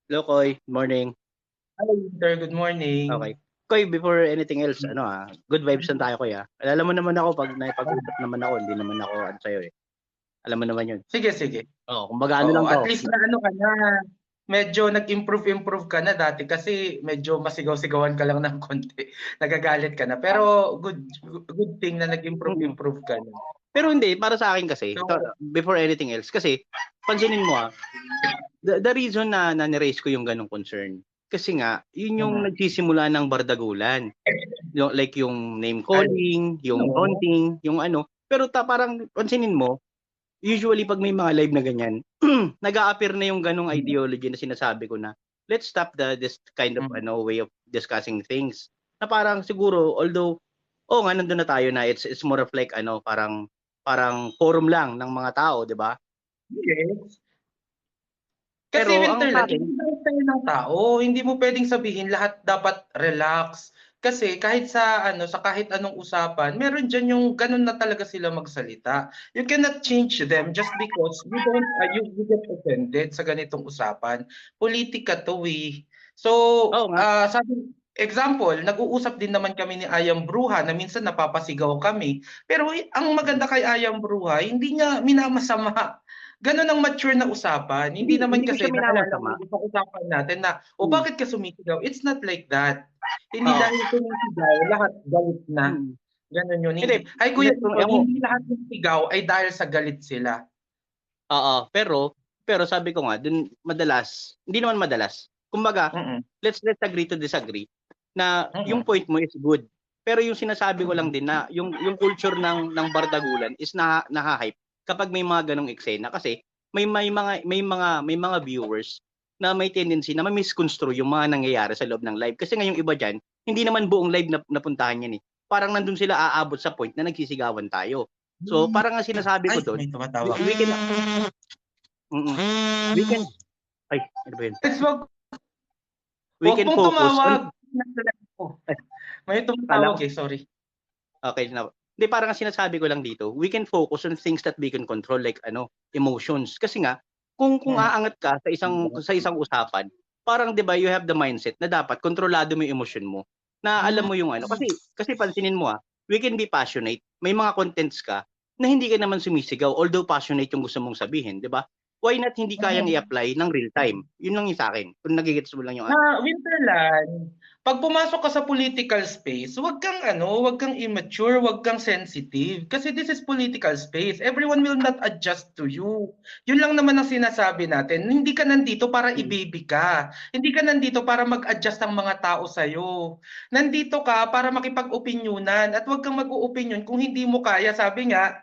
Hello, Koy. Morning. Hello, Winter. Good Okay. morning. Koy, before anything else, good vibes lang tayo, Koy, ah. Alam mo naman ako, pag Oh, naipag-usap naman ako, hindi naman ako, sa'yo, eh. Alam mo naman yun. sige, sige. Oo, kumbaga ano Oo, lang at to. least na ano ka na, medyo nag-improve ka na dati kasi medyo masigaw-sigawan ka lang ng konti. Nagagalit ka na. Pero good thing na Mm. nag-improve ka na. Pero hindi, para sa akin kasi, ito, So, before anything else, kasi, pansinin mo, the reason na niraise ko yung ganong concern, kasi nga, yun yung mm, nagsisimula ng bardagulan. Yung, like yung name ay, calling, yung no. taunting, yung ano. Pero parang, pansinin mo, usually pag may mga live na ganyan, nag-a-appear na yung ganong ideology na sinasabi ko na let's stop this kind of Mm. way of discussing things. Na parang siguro although nga nandun na tayo na it's more of like parang forum lang ng mga tao, 'di ba? Yes. Kasi Pero ang sa Winterland, akin, iba tayo ng tao. Hindi mo pwedeng sabihin lahat dapat relax. Kasi kahit sa kahit anong usapan, meron diyan yung ganun na talaga sila magsalita. You cannot change them just because you get offended sa ganitong usapan. Politika to eh. So, oo nga, sabi example, nag-uusap din naman kami ni Ayang Bruha na minsan napapasigaw kami. Pero ang maganda kay Ayang Bruha, hindi niya minamasama. Gano'n ang mature na usapan. Hindi naman hindi ko kasi siya naalala ko minamasama. yung isang usapan natin na, "O Hmm. bakit ka sumisigaw?" It's not like that. Hindi Oo. dahil sumisigaw lahat galit na, Hmm. gano'n yun. Hindi, Hi hindi Kuya kung Bicol, ako, hindi lahat ng sigaw ay dahil sa galit sila. oo, pero sabi ko nga dun madalas, hindi naman madalas. Kumbaga, Mm, let's agree to disagree na yung mm, point mo is good. Pero yung sinasabi ko lang mm. din na yung culture ng bardagulan is naha-hype kapag may mga ganong eksena kasi may mga viewers na may tendency na ma-misconstrue yung mga nangyayari sa loob ng live. Kasi nga yung iba diyan, hindi naman buong live na napuntahan yan eh. Parang nandun sila aabot sa point na nagsisigawan tayo. So, parang ang sinasabi ko Ay, doon, may we, tumatawag. we can we can ay, ano ba yun? Guys, We wag can pong focus on tumawag. Nasa live ko. ay, May kala ko, tumatawag eh, sorry. okay na. Hindi, parang ang sinasabi ko lang dito, we can focus on things that we can control like emotions. Kasi nga, kung Mm. aangat ka sa isang usapan, parang 'di ba you have the mindset na dapat kontrolado mo yung emosyon mo. Na alam mo yung kasi pansinin mo we can be passionate. May mga contents ka na hindi ka naman sumisigaw although passionate yung gusto mong sabihin, 'di ba? Why not hindi kayang Mm. i-apply ng real time? Yun lang yung sa akin. Kung nagigets mo lang yung Winterland, 'pag pumasok ka sa political space, wag kang immature, wag kang sensitive. Kasi this is political space. Everyone will not adjust to you. Yun lang naman ang sinasabi natin. Hindi ka nandito para i-baby ka. Hindi ka nandito para mag-adjust ang mga tao sa'yo. Nandito ka para makipag-opinyonan at wag kang mag-o-opinyon kung hindi mo kaya. Sabi nga,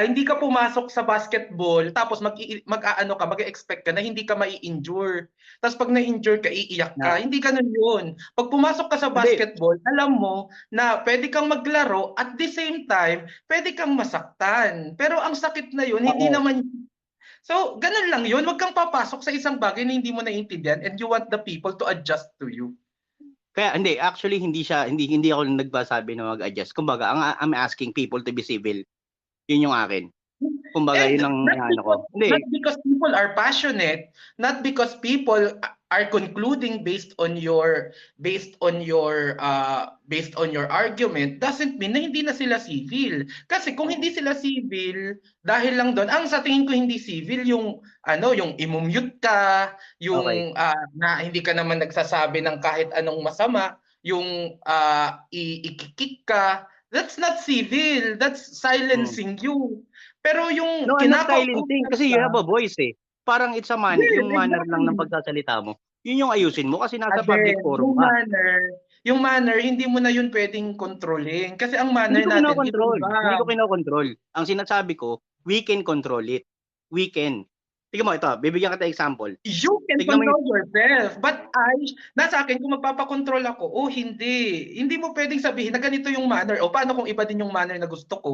hindi ka pumasok sa basketball tapos mag-expect ka na hindi ka mai-injure. Tapos pag na-injure ka, iiyak ka. na Hindi ganun yun. Pag pumasok ka sa hindi. basketball, alam mo na pwede kang maglaro at the same time, pwede kang masaktan. Pero ang sakit na yun, hindi Oo. naman. So, ganun lang yun. Huwag kang papasok sa isang bagay na hindi mo naiintindihan and you want the people to adjust to you. Kaya hindi, actually hindi ako nagsasabi na mag-adjust. Kumbaga, I'm asking people to be civil. Yun yung akin. Kumbaga, And yun ang inaano ko. not Hindi, because people are passionate, not because people are concluding based on your argument doesn't mean na hindi na sila civil. Kasi kung hindi sila civil, dahil lang doon, ang sa tingin ko hindi civil yung imumute ka, okay. yung na hindi ka naman nagsasabi ng kahit anong masama, yung ikikik ka, that's not civil, that's Mm. silencing you. Pero No, yung I'm not silencing kinakausap kasi you ka, have a voice eh. Parang it's a yes, yung manner lang ng exactly. pagsasalita mo. Yun yung ayusin mo kasi nasa public Again, forum ka. yung manner, hindi mo na yun pwedeng kontrolin. Kasi ang Hindi manner ko natin, kinokontrol. iba-iba. Hindi ko kinokontrol. Ang sinasabi ko, we can control it. We can. Tignan mo ito, bibigyan kita example. You can Tignan mo yung control yourself. But nasa akin, kung magpapakontrol ako, hindi. Hindi mo pwedeng sabihin na ganito yung manner. O paano kung iba din yung manner na gusto ko?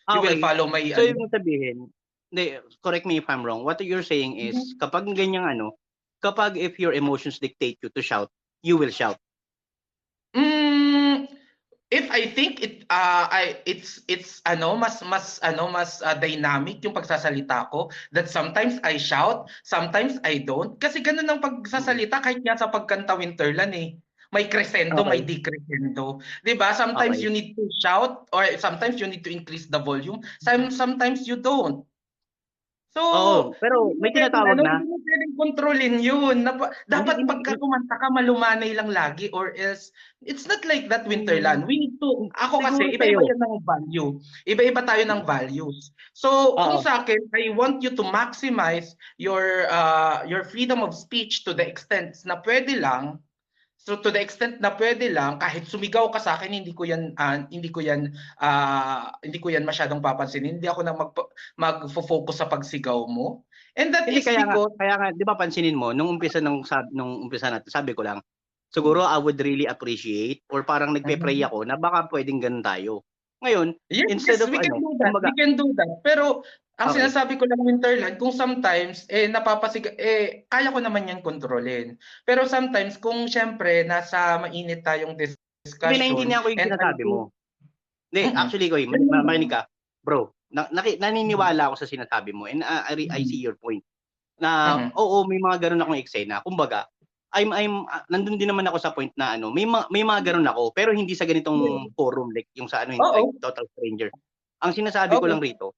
You will okay. follow my So yung sabihin, hindi, correct me if I'm wrong. What you're saying is kapag ganyang kapag if your emotions dictate you to shout, you will shout. Mm, if I think it's mas dynamic yung pagsasalita ko, that sometimes I shout, sometimes I don't. Kasi ganun ang pagsasalita kahit nga sa pagkanta Winterland eh. May crescendo, may Okay. decrescendo. 'Di ba? Sometimes Okay. you need to shout or sometimes you need to increase the volume. Sometimes you don't. So, Oo, pero may tinatawag na, hindi mo pwedeng kontrolin yun. hindi Dapat hindi pagka kumanta ka, malumanay lang lagi or else, it's not like that, Winterland. We need to, ako kasi, siguro iba-iba sa'yo. yan ng value. Iba-iba tayo ng values. So, kung Oo. sa akin, I want you to maximize your freedom of speech to the extent na pwede lang. So to the extent na pwede lang, kahit sumigaw ka sa akin, hindi ko yan masyadong papansinin. Hindi ako na magfo-focus sa pagsigaw mo. And that Hindi, is because kaya nga 'di ba pansinin mo nung umpisa natin sabi ko lang, siguro I would really appreciate or parang nagpe-pray ako na baka puwedeng gano'n tayo. Ngayon, yes, instead of we can ano, do that. kumbaga We can do that. Pero ang okay, sinasabi ko lang, Winterland, kung sometimes kaya ko naman yan kontrolin. Pero sometimes kung syempre nasa mainit tayong hindi discussion naintindihan ko yung and I sinasabi think mo. Hindi, actually Koy, yun lang makinig naman. ka. Bro, naniniwala ako sa sinasabi mo and I see your point. Na Mhm. oo, may mga gano'n akong eksena. Kumbaga, nandun din naman ako sa point na ano, may mga gano'n ako pero hindi sa ganitong forum like yung sa ano, Oo. like total stranger. Ang sinasabi ko Oo. lang rito,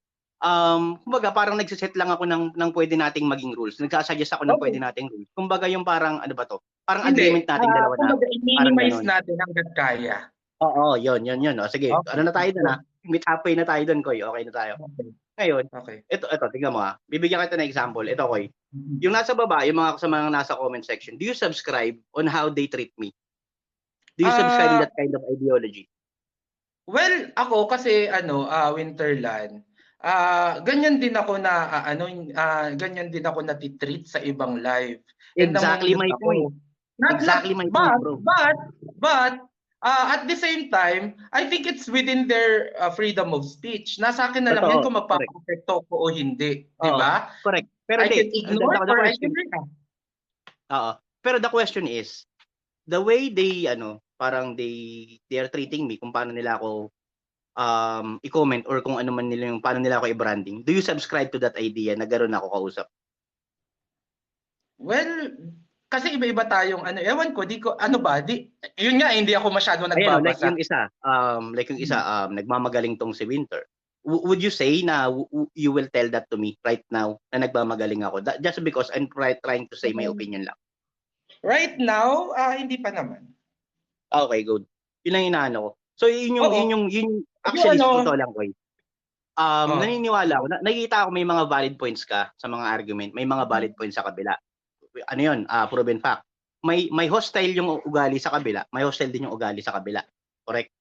kumbaga parang nagse-set lang ako ng puwede nating maging rules. Nagsa-suggest ako ng Oo. puwede nating rules. Kumbaga yung parang ano ba 'to, parang agreement Hindi, nating dalawa na kumbaga parang i-minimize gano'n. natin hangga't kaya. Oo, yun. O sige, Okay, ano na tayo dun, go. meet halfway na tayo dun, Koy, okey na tayo. Okay, Ngayon, okay. ito tignan mo, bibigyan kita ng example. Ito, Koy, Mhm. yung nasa baba, yung mga kasamahan nasa comment section, do you subscribe on how they treat me? Do you subscribe in Ah, that kind of ideology? well, ako kasi Winterland, ganyan din ako nati-treat sa ibang live. And Exactly namumute my point. ako. Not Exactly my point, but bro. but at the same time, I think it's within their freedom of speech. Nasa akin na lang yan Totoo, kung correct. magpapaapekto ko o hindi, 'di Oo, ba? correct. Pero I hindi, can ignore the or I question, can react. oo. Pero the question is, the way they ano, parang they are treating me kung paano nila ako i-comment or kung ano man nila yung paano nila ako i-branding. Do you subscribe to that idea na gano'n ako kausap? Well, kasi iba-iba tayong ewan ko, di ko, yun nga, hindi ako masyado Ayan oh, nagbabasa. like yung isa, nagmamagaling tong si Winter. Would you say na you will tell that to me right now na nagmamagaling ako? Just because I'm trying to say my opinion lang. Right now, hindi pa naman. Okay, good. Yun lang inaano ko. So Oo, yun yung actually sa totoo lang ko. oh, Naniniwala ako, nakikita ko may mga valid points ka sa mga argument, may mga valid points sa kabila. Ano yun, proven fact. May hostile yung ugali sa kabila, may hostile din yung ugali sa kabila. Correct?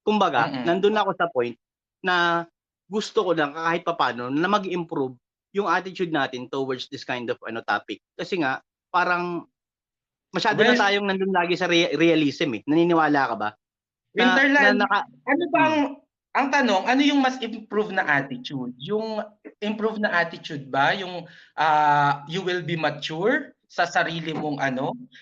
Kumbaga, mm-mm. nandun ako sa point na gusto ko lang kahit papaano na mag-improve yung attitude natin towards this kind of topic. Kasi nga, parang masyado na Well, tayong nandun lagi sa realism eh. Naniniwala ka ba? Na Winterland, naka, ano bang, hmm, ang tanong, ano yung mas improve na attitude? Yung improve na attitude ba? Yung you will be mature sa sarili mong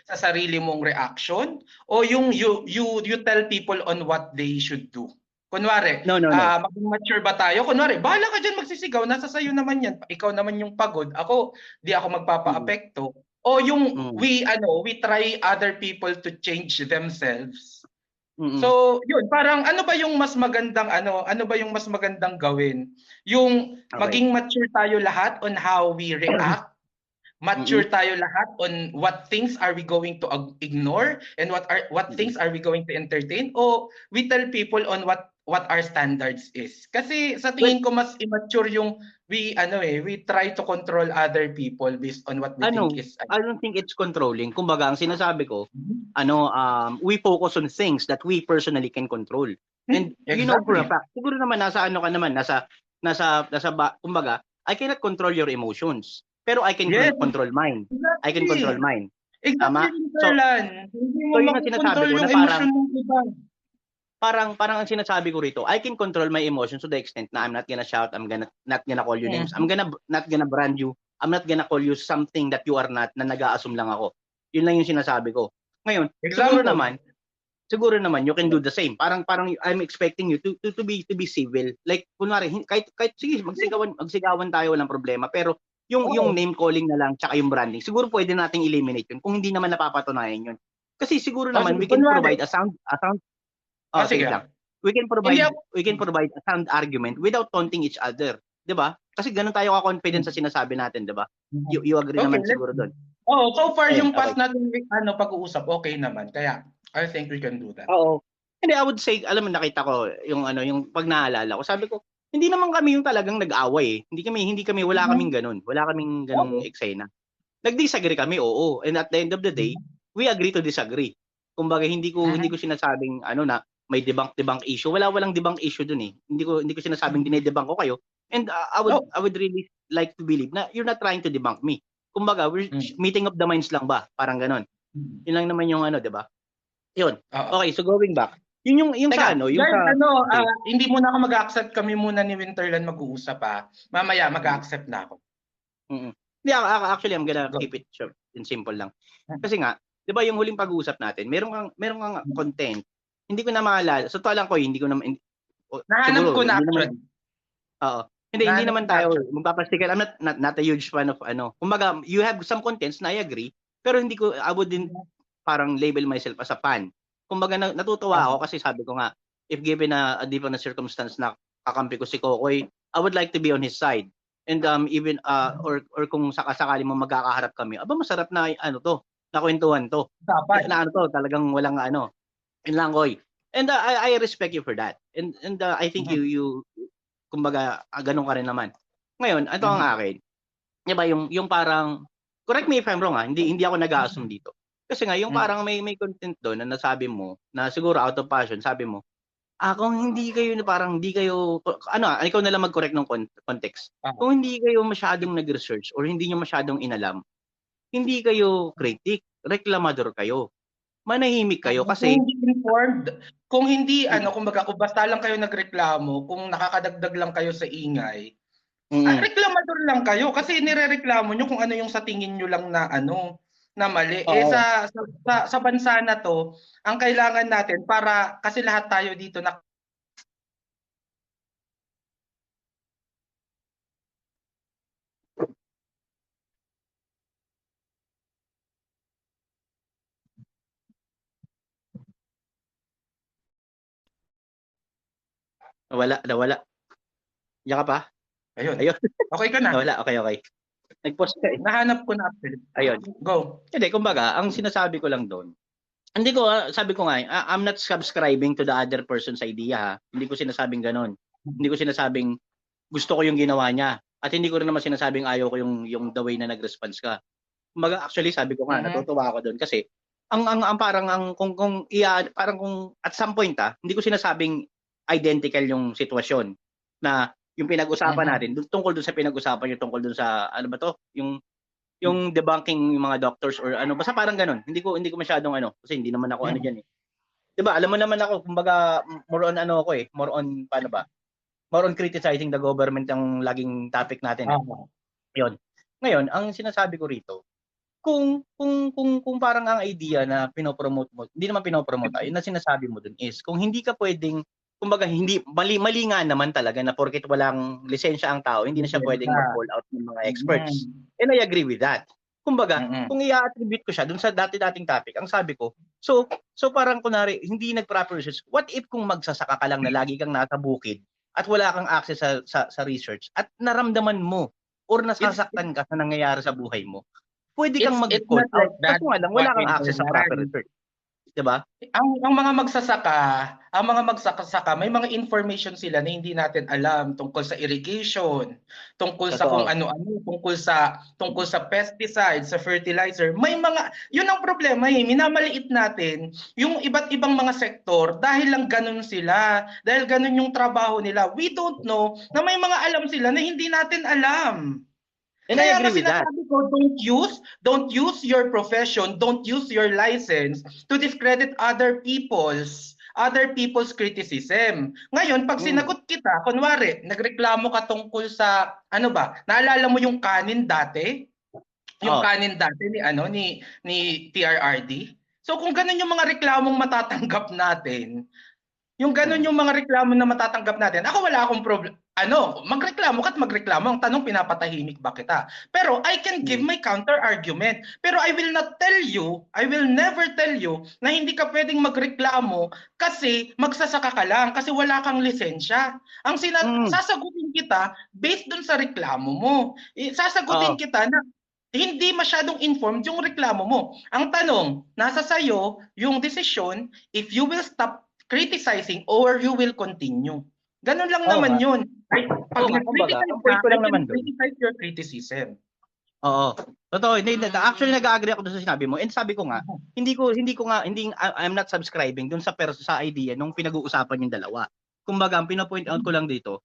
sa sarili mong reaction? O yung you tell people on what they should do? Kunwari, no. maging mature ba tayo? Kunwari, bahala ka dyan magsisigaw, nasa sayo naman yan. Ikaw naman yung pagod. Ako, di ako Mm, magpapaapekto. O yung mm, we try other people to change themselves. mm. So, yun, parang ano ba yung mas magandang ano ba yung mas magandang gawin? Yung Okay. maging mature tayo lahat on how we react, Mm, mature tayo lahat on what things are we going to ignore and what mm. things are we going to entertain, o we tell people on what our standards is. Kasi sa Well, tingin ko mas immature yung we try to control other people based on what we think is I don't think it's controlling. Kumbaga, ang sinasabi ko, we focus on things that we personally can control. And you know for a exactly. fact, siguro naman nasa ano ka naman, kumbaga, I cannot control your emotions. Pero I can Yes, control mine. I can control exactly. mine. Exactly, Tama? So, Winterland. Hindi mo so yun ang sinasabi makokontrol ko yung na emosyon ng iba. parang ang sinasabi ko rito, I can control my emotions to the extent na I'm not gonna shout, not gonna call you names, Mhm. not gonna brand you, I'm not gonna call you something that you are not na nag-a-assume lang ako. Yun lang yung sinasabi ko. Ngayon, Example. siguro naman you can do the same. Parang I'm expecting you to be civil. Like kunwari kahit sige magsigawan tayo, walang problema, pero yung Oo. name calling na lang tsaka yung branding, siguro pwede nating eliminate yun kung hindi naman napapatunayan yun. Kasi siguro O naman sige, we can kunwari, provide a sound sige. sige lang. We can Hindi provide ako, we can provide a sound argument without taunting each other, 'di ba? Kasi ganun tayo ka-confident sa sinasabi natin, 'di ba? You agree okay, naman siguro doon. Oo, so far Ayun, yung okay. past natin pag-uusap, okay naman. Kaya, I think we can do that. Oo. Hindi, I would say, alam mo, nakita ko yung pag naalala ko, sabi ko, hindi naman kami yung talagang nag-away. Hindi kami, wala kaming ganun. Wala kaming ganung Oo. eksena. Nag-disagree kami, oo. And at the end of the day, we agree to disagree. Kumbaga, hindi ko sinasabing na may debunk issue. Walang debunk issue dun eh. Hindi ko sinasabing dinedebunk ko kayo. And I would really like to believe na you're not trying to debunk me. Kumbaga, we're meeting of the minds lang ba? Parang ganun. Yun lang naman yung 'di ba? Yun. Oo. Okay, so going back. Yun yung Teka, sa yung guys, sa okay. hindi muna ako mag-accept, kami muna ni Winterland mag-uusap pa. Mamaya mag-accept na ako. Hindi, actually I'm gonna Go. keep it short and simple lang. Kasi nga, 'di ba yung huling pag-uusap natin, meron kang content. Hindi ko na maalala. So totoo lang ko, hindi ko naman Nahanap ko na hindi naman actually. oo. Hindi Nahanap naman ko na tayo actually. magpapastikan. I'm not a huge fan of Kumbaga, you have some contents na I agree, pero I wouldn't parang label myself as a fan. Kumbaga natutuwa ako kasi sabi ko nga, if given a different circumstance na kakampi ko si Kokoy, I would like to be on his side. And even or kung sakasakali mo magkakaharap kami, masarap na na kwentuhan to. Dapat. Na talagang walang yun lang, Koy. And I respect you for that. And I think you kumbaga ganun ka rin naman. Ngayon, ito ang akin. 'Di ba yung parang, correct me if I'm wrong hindi ako nag-a-assume dito. Kasi nga yung parang may content doon na nasabi mo na siguro out of passion, sabi mo, kung hindi kayo parang hindi kayo ikaw na lang mag-correct ng context. Kung hindi kayo masyadong nag-research or hindi niyo masyadong inalam, hindi kayo critic, reklamador kayo. Manahimik kayo kasi Kung hindi informed, kung hindi kumbaga kung basta lang kayo nagreklamo, kung nakakadagdag lang kayo sa ingay, reklamador lang kayo kasi nirereklamo nyo kung ano yung sa tingin nyo lang na na mali. Sa bansa na to, ang kailangan natin para kasi lahat tayo dito na nawala. Diyan ka pa? Ayun. Ayun. Okay ka na? Nawala, okay. Nag-pause ka eh. Nahanap ko na actually. Ayun. Go. Hindi, kumbaga, ang sinasabi ko lang doon, hindi ko, sabi ko nga, I'm not subscribing to the other person's idea ha. Hindi ko sinasabing ganon. Hindi ko sinasabing gusto ko yung ginawa niya. At hindi ko rin naman sinasabing ayaw ko yung the way na nag-response ka. Kumbaga, actually, sabi ko nga, natutuwa ako doon kasi ang parang parang kung at some point hindi ko sinasabing identical yung sitwasyon na yung pinag-usapan natin tungkol doon sa pinag-usapan yung tungkol doon sa ano ba to yung debunking yung mga doctors or basta parang ganun. Hindi ko masyadong kasi hindi naman ako diyan eh. 'Di ba? Alam mo naman ako kumbaga more on ako eh, more on paano ba? More on criticizing the government ang laging topic natin. Yun. Ngayon, ang sinasabi ko rito, kung parang ang idea na pinopromote mo, hindi naman pinopromote, yun na sinasabi mo dun is kung hindi ka pwedeng, kumbaga hindi mali nga naman talaga na porket walang lisensya ang tao, hindi na siya pwedeng mag-call out ng mga experts. And I agree with that. Kumbaga, kung i-attribute ko siya dun sa dating topic, ang sabi ko, so parang kunari, hindi nag-proper research. What if kung magsasaka ka lang na lagi kang nasa bukid at wala kang access sa research at naramdaman mo or nasasaktan ka sa nangyayari sa buhay mo? Pwede kang mag-call out. Kasi nga lang, wala kang access sa proper research. Diba? Ang mga magsasaka, may mga information sila na hindi natin alam tungkol sa irrigation, tungkol sa kung ano-ano, tungkol sa pesticides, sa fertilizer. Yun ang problema minamaliit natin yung iba't ibang mga sektor dahil lang ganun sila, dahil ganun yung trabaho nila. We don't know na may mga alam sila na hindi natin alam. And I agree with that. Ko, don't use your profession, don't use your license to discredit other people's criticism. Ngayon, pag sinagot kita, kunwari, nagreklamo ka tungkol sa naalala mo yung kanin dati? Yung kanin dati ni TRRD? So kung ganun yung mga reklamong matatanggap natin, yung ganun yung mga reklamo na matatanggap natin, ako wala akong problem. Ano, magreklamo ka't magreklamo. Ang tanong, pinapatahimik ba kita? Pero I can give my counter argument. Pero I will not tell you, I will never tell you na hindi ka pwedeng magreklamo kasi magsasaka ka lang, kasi wala kang lisensya. Ang sasagutin kita based dun sa reklamo mo. Sasagutin kita na hindi masyadong informed yung reklamo mo. Ang tanong, nasa sayo yung desisyon if you will stop criticizing or you will continue. Ganun lang naman yun. Pag nag-criticize ang point ko lang naman doon. criticize your criticism. Oo. Totoo, actually nag-agree ako doon sa sinabi mo. And sabi ko nga, I'm not subscribing doon sa idea nung pinag-uusapan yung dalawa. Kumbaga, ang pino-point out ko lang dito,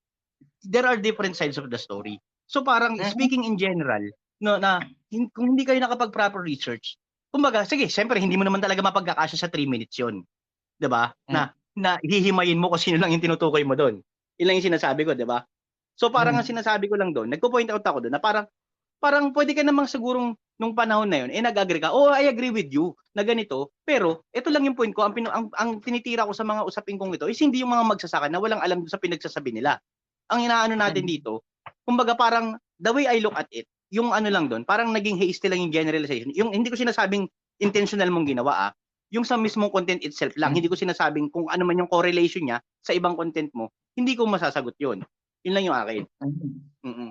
there are different sides of the story. So parang speaking in general, no, na kung hindi kayo nakapag-proper research, kumbaga, sige, siyempre hindi mo naman talaga mapagkakasya sa 3 minutes 'yon. 'Di ba? Na hihimayin mo kung sino lang yung tinutukoy mo doon. Ilang yung sinasabi ko, 'di ba? So parang ang sinasabi ko lang doon, nagpo-point out ako doon na parang pwede ka namang sigurong nung panahon na 'yon, nag-agree ka. Oh, I agree with you na ganito, pero ito lang yung point ko, ang tinitira ko sa mga usapin kong ito is hindi yung mga magsasaka na walang alam sa pinagsasabi nila. Ang inaano natin dito, kumbaga parang the way I look at it, yung ano lang doon, parang naging hasty lang yung generalization. Yung hindi ko sinasabing intentional mong ginawa yung sa mismong content itself lang, hindi ko sinasabing kung ano man yung correlation niya sa ibang content mo, hindi ko masasagot 'yon. Yun lang yung akin.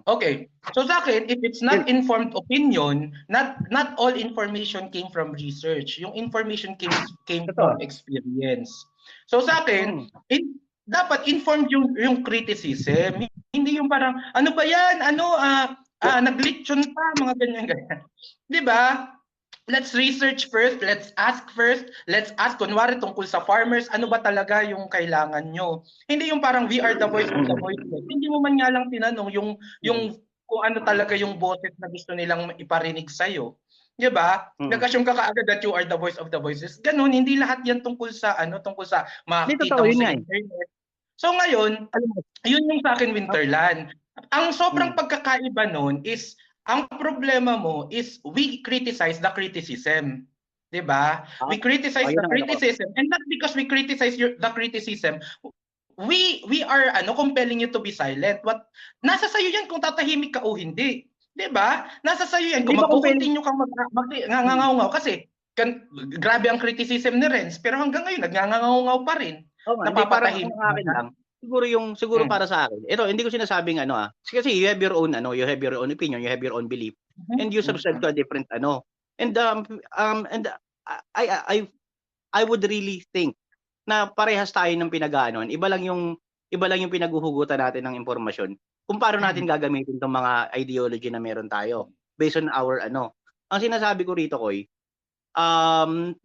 Okay. So sa akin, if it's not informed opinion, not all information came from research. Yung information came from experience. So sa akin, dapat informed yung criticism. Hindi yung parang, ano ba yan? Naglitsyon pa, mga ganyan. 'Di ba? Let's research first, let's ask kunwari tungkol sa farmers, ano ba talaga yung kailangan nyo? Hindi yung parang we are the voice of the voiceless. Hindi mo man nga lang tinanong yung kung ano talaga yung boses na gusto nilang iparinig sa'yo. Di ba? Nag-assume ka kaagad that you are the voice of the voices. Ganun, hindi lahat yan tungkol sa makikita mo sa internet. So ngayon, yun yung sa akin, Winterland. Ang sobrang pagkakaiba nun is ang problema mo is we criticize the criticism. 'Di ba? We criticize the criticism, and not because we criticize the criticism, we are compelling you to be silent. Nasa sayo 'yan kung tatahimik ka o hindi. 'Di ba? Nasa sayo 'yan kung mag-continue kang ngangangaw kasi grabe ang criticism ni Renz, pero hanggang ngayon nagngangaw pa rin. Napapatahimik lang. Siguro para sa akin. Ito, hindi ko sinasabing kasi you have your own opinion, you have your own belief, and you subscribe to a different And I would really think na parehas tayo ng pinag-aanoan. Iba lang yung pinaghuhugutan natin ng impormasyon. Kung paano natin gagamitin tong mga ideology na meron tayo based on our Ang sinasabi ko rito, Koy, ang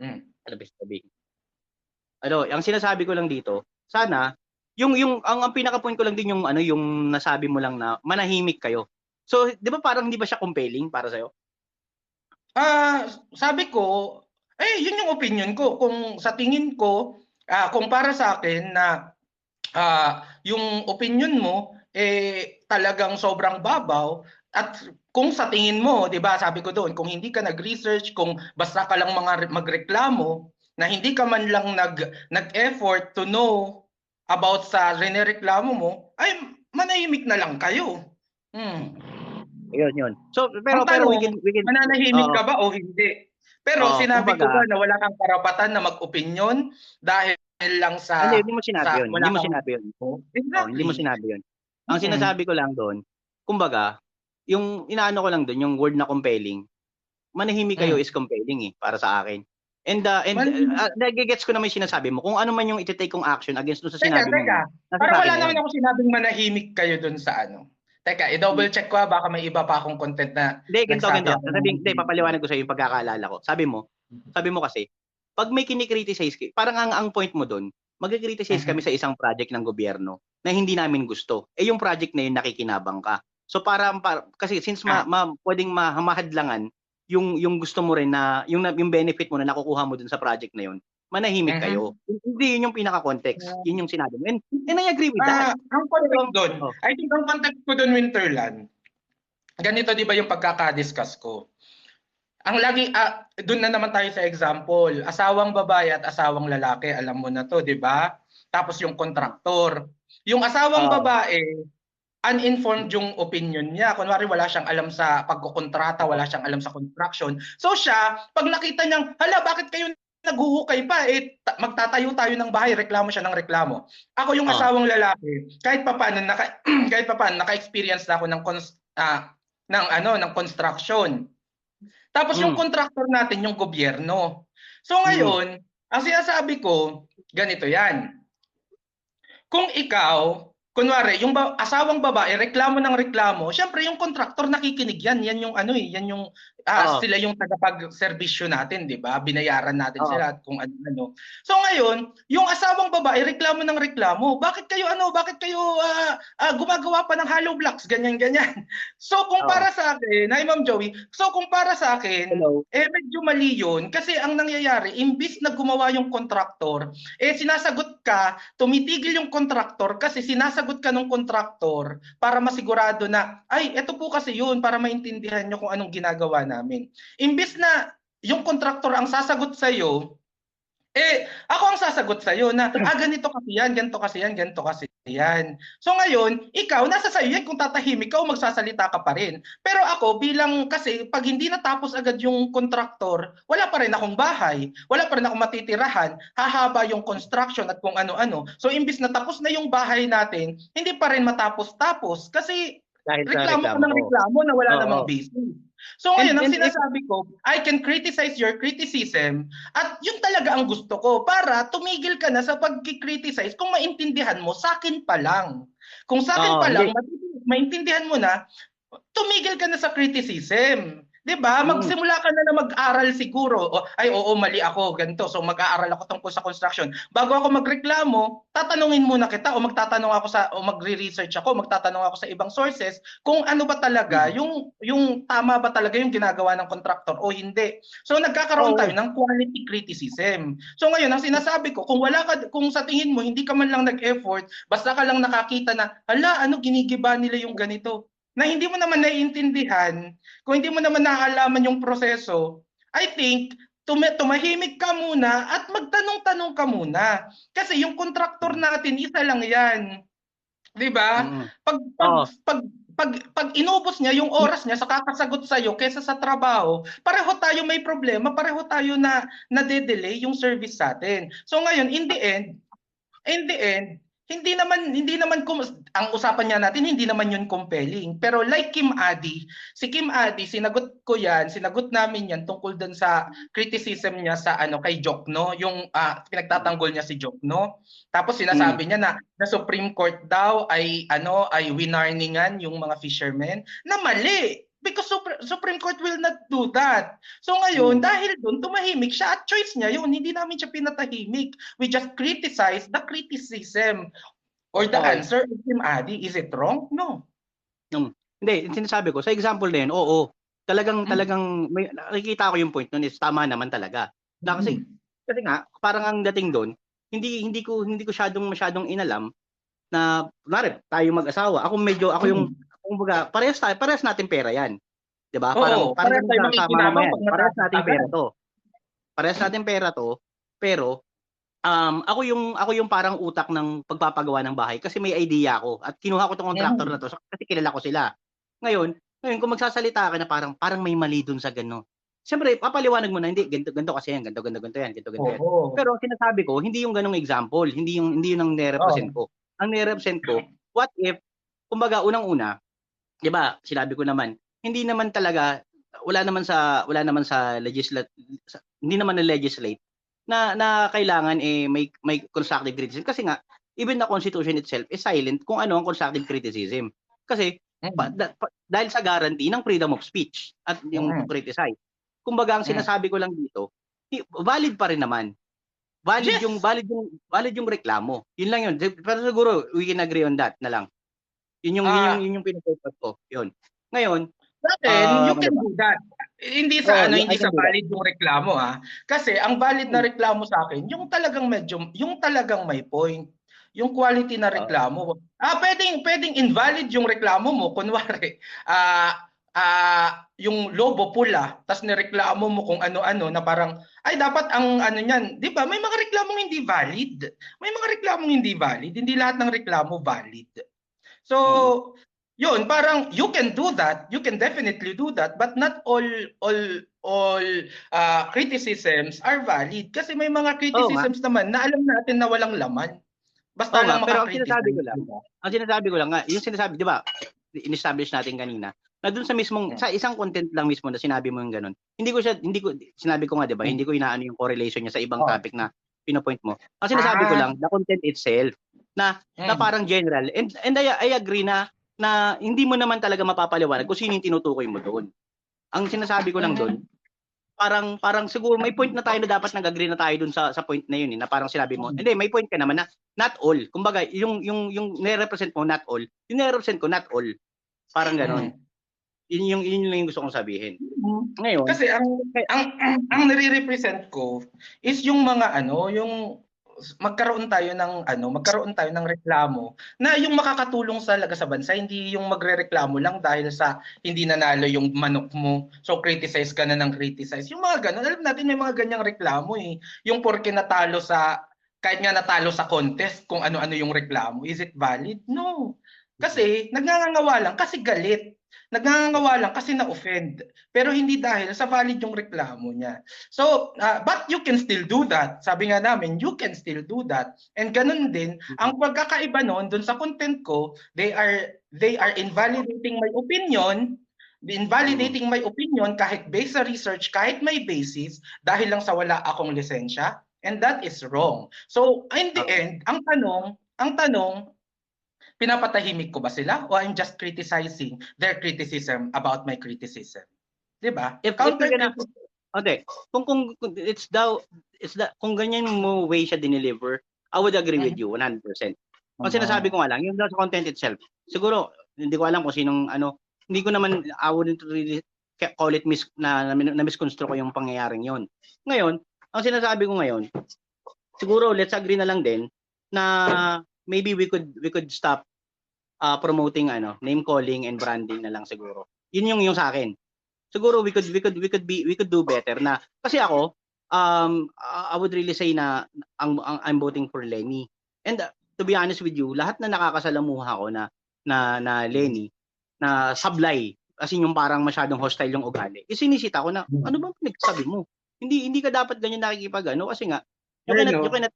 sinasabi ko lang dito, sana ang pinaka-point ko lang din yung nasabi mo lang na manahimik kayo. So, 'di ba parang hindi ba siya compelling para sa iyo? Sabi ko, yun yung opinion ko. Kung sa tingin ko, kung para sa akin na yung opinion mo talagang sobrang babaw, at kung sa tingin mo, 'di ba, sabi ko doon, kung hindi ka nag-research, kung basta ka lang magreklamo na hindi ka man lang nag-effort to know about sa renereklamo mo, ay manahimik na lang kayo. Yun. So, pero we can mananahimik ka ba o hindi? Pero sinabi ko ba na wala kang karapatan na mag-opinyon dahil lang sa hindi mo sinabi yun. Hindi mo sinabi yun. Ang sinasabi ko lang doon, kumbaga, yung inaano ko lang doon, yung word na compelling, manahimik kayo is compelling para sa akin. And nagigets ko naman yung sinasabi mo. Kung ano man yung iti-take kong action against doon sa sinabi mo. Parang wala naman ako sinabing manahimik kayo doon sa Teka, i-double check ko baka may iba pa akong content na ganito. Papaliwanag ko sa iyo yung pagkakaalala ko. Sabi mo kasi, pag may kinikriticize, parang ang point mo doon, mag-criticize kami sa isang project ng gobyerno na hindi namin gusto. Yung project na yun nakikinabang ka. So kasi since pwedeng mahadlangan yung gusto mo rin na yung benefit mo na nakukuha mo dun sa project na yun, manahimik kayo. Hindi yun yung pinaka-context. Yun yung sinabi mo. And I agree with that. Ang context doon, I think ang context ko doon, Winterland, ganito 'di ba yung pagkaka-discuss ko. ang lagi doon na naman tayo sa example, asawang babae at asawang lalaki, alam mo na 'to, 'di ba? Tapos yung kontraktor. Yung asawang Oo. babae, uninformed yung opinion niya. Kunwari wala siyang alam sa pagkokontrata, Oo. wala siyang alam sa construction. So siya, pag nakita niyang, hala, bakit kayo naghuhukay pa? Magtatayo tayo ng bahay, reklamo siya ng reklamo. Ako yung Oo. asawang lalaki, kahit papaano kahit papaano naka-experience na ako ng construction. Tapos yung Mm. contractor natin yung gobyerno. So Mm. ngayon, ang sinasabi ko, ganito 'yan. Kung ikaw, kunwari, yung asawang babae, reklamo ng reklamo, syempre yung kontraktor nakikinig yan. Yan yung ano eh, yan yung, Oo. sila yung tagapag-serbisyo natin, di ba? Binayaran natin Oo. sila at kung ano. So ngayon, yung asawang babae, reklamo ng reklamo. Bakit kayo gumagawa pa ng hollow blocks, ganyan-ganyan. So kung Oo. para sa akin, hi Ma'am Joey, so kung para sa akin, Hello. medyo mali yun. Kasi ang nangyayari, imbis na gumawa yung kontraktor, sinasagot ka, tumitigil yung kontraktor kasi sinasagot ka ng kontraktor para masigurado na, ay, eto po kasi yun para maintindihan nyo kung anong ginagawa namin. Imbis na yung kontraktor ang sasagot sa'yo, ako ang sasagot sa'yo na, ganito kasi yan, ganito kasi yan, ganito kasi yan. So ngayon, ikaw, nasa sa'yo yan kung tatahimik ka o magsasalita ka pa rin. Pero ako, bilang kasi, pag hindi natapos agad yung kontraktor, wala pa rin akong bahay, wala pa rin akong matitirahan, hahaba yung construction at kung ano-ano. So imbis na tapos na yung bahay natin, hindi pa rin matapos-tapos kasi Dahil sa reklamo ka reklamo ng ko. reklamo na wala Oo. namang basis. So And ngayon, ang and if sinasabi ko, I can criticize your criticism at yun talaga ang gusto ko para tumigil ka na sa pagki-criticize kung maintindihan mo sa akin pa lang. Kung sa akin pa hindi. lang, maintindihan mo na, tumigil ka na sa criticism. 'Di ba? Mm. Magsimula ka na mag-aral siguro. Oo, mali ako, ganito. So mag-aaral ako tungkol sa construction. Bago ako magreklamo, tatanungin muna kita o magre-research ako, magtatanong ako sa ibang sources kung ano ba talaga Mm. yung tama ba talaga yung ginagawa ng contractor o hindi. So nagkakaroon tayo Oo. ng quality criticism. So ngayon, ang sinasabi ko, kung sa tingin mo hindi ka man lang nag-effort, basta ka lang nakakita na, hala, ano ginigiba nila yung ganito, na hindi mo naman naiintindihan, kung hindi mo naman naalaman yung proseso, I think tumahimik ka muna at magtanong-tanong ka muna. Kasi yung kontraktor Mm. natin, isa lang yan. 'Di ba? Mm. Pag pag Oo. pag pag inubos niya yung oras niya sa kakasagot sa iyo kaysa sa trabaho, pareho tayo may problema, pareho tayo na nade-delay yung service sa atin. So ngayon, in the end, hindi naman ang usapan niya natin hindi naman yun compelling. Pero like si Kim Adi, sinagot namin yan tungkol dun sa criticism niya sa kay Jokno, yung pinagtatanggol niya si Jokno. Tapos Mm. sinasabi niya na Supreme Court daw ay winarningan yung mga fishermen na mali. Because Supreme Court will not do that. So ngayon, Mm. dahil doon, tumahimik siya at choice niya yun. Hindi namin siya pinatahimik. We just criticize the criticism or the Oo. answer of Team Adi. Is it wrong? No. Hindi, yung sinasabi ko, sa example na yun, oo. Talagang Mm. talagang nakikita ko yung point nun is tama naman talaga. Na Mm. kasi nga parang ang dating doon, hindi ko masyadong inalam na kunwari tayo mag-asawa. Ako yung Mm. kumbaga parehas natin pera 'yan. 'Di ba? Oo, Parang parang ganun tayo sa mama makikinabang yan. pag Parehas natapos nating pera agad. 'to. Parehas nating pera 'to, pero ako yung parang utak ng pagpapagawa ng bahay kasi may idea ako at kinuha ko 'tong contractor na Mm. 'to kasi kilala ko sila. Ngayon kung magsasalita ka na parang may mali dun sa gano. Siyempre papaliwanag mo na hindi ganito kasi yan, ganito yan, ganito yan. Oo. Pero ang sinasabi ko hindi yung ganong example, hindi yung ang Oo. nirerepresent ko. Ang nirerepresent ko, what if kumbaga unang-una, 'di ba, sinabi ko naman, hindi naman talaga wala naman sa hindi naman na-legislate na kailangan may constructive criticism kasi nga even the constitution itself is silent kung ano ang constructive criticism. Kasi Mm. dahil sa guarantee ng freedom of speech at yung to Mm. criticize. Kumbaga ang Mm. sinasabi ko lang dito, valid pa rin naman. Valid yung Yes. valid yung valid yung reklamo. Yun lang yun. Pero siguro we can agree on that na lang. Yun yung pino-purpose ko. Yun. Ngayon, Sa'kin, you 'di can ba? do that. Hindi Oo, sa I hindi can sa do that. valid yung reklamo, Kasi ang valid na Hmm. reklamo sa'kin, yung talagang may point. Yung quality na Oo. reklamo. Puwedeng invalid yung reklamo mo. Kunwari, yung lobo pula, tas nireklamo mo kung ano-ano na parang, ay dapat ang ano niyan, di ba? May mga reklamong hindi valid. May mga reklamong hindi valid. Hindi lahat ng reklamo valid. So, yun, parang you can do that. You can definitely do that, but not all criticisms are valid. Kasi may mga Oo nga. criticisms naman na alam natin na walang laman. Basta Oo nga, lang pero ang sinasabi ko makakriticize, lang, di ba? nga, yung sinasabi, 'di ba? In-establish natin kanina na doon sa mismong sa isang content lang mismo na sinabi mo yung ganun. Hindi ko sinabi ko nga 'di ba, hindi ko inaano yung correlation niya sa ibang Oh. topic na pinopoint mo. Ang sinasabi ko lang, the content itself na parang general and I agree na hindi mo naman talaga mapapaliwanag kung sino yung tinutukoy mo doon. Ang sinasabi ko lang doon, parang siguro may point na tayo na dapat nag-agree na tayo dun sa point na yun na parang sinabi mo. Hindi, may point ka naman na not all. Kumbaga, yung nire-represent mo not all, yung nire-represent ko not all. Parang ganoon. Yun lang yung gusto kong sabihin. Ngayon, kasi ang nire-represent ko is yung mga yung magkaroon tayo ng reklamo na yung makakatulong talaga sa bansa, hindi yung magrereklamo lang dahil sa hindi nanalo yung manok mo. So criticize ka na ng criticize. Yung mga ganun, alam natin may mga ganyang reklamo eh. Yung porke natalo kahit nga natalo sa contest, kung ano-ano yung reklamo, is it valid? No. Kasi nagngangawa lang kasi galit. Nagngangawa lang kasi na-offend. Pero hindi dahil sa valid yung reklamo niya. So, but you can still do that. Sabi nga namin, you can still do that. And ganun din, ang pagkakaiba noon dun sa content ko, they are invalidating my opinion, kahit based sa research, kahit may basis, dahil lang sa wala akong lisensya. And that is wrong. So, in the end, ang tanong, pinapatahimik ko ba sila o I'm just criticizing their criticism about my criticism? 'Di ba? Okay. Kung kung ganyan mo way siya dineliver, I would agree with you 100%. Kasi sinasabi ko nga lang, yung sa content itself, siguro hindi ko alam kung sinong hindi ko naman I wouldn't really call it na misconstrue ko yung pangyayaring yon. Ngayon, ang sinasabi ko ngayon, siguro let's agree na lang din na maybe we could stop promoting name calling and branding na lang siguro. Yun yung sa akin. Siguro we could do better na kasi ako I would really say na I'm voting for Lenny. And to be honest with you, lahat na nakakasalamuha ko na Lenny na sablay kasi yung parang masyadong hostile yung ugali. Isinisita ko na ano bang pinagsasabi mo? Hindi ka dapat ganyan nakikipag kasi nga you cannot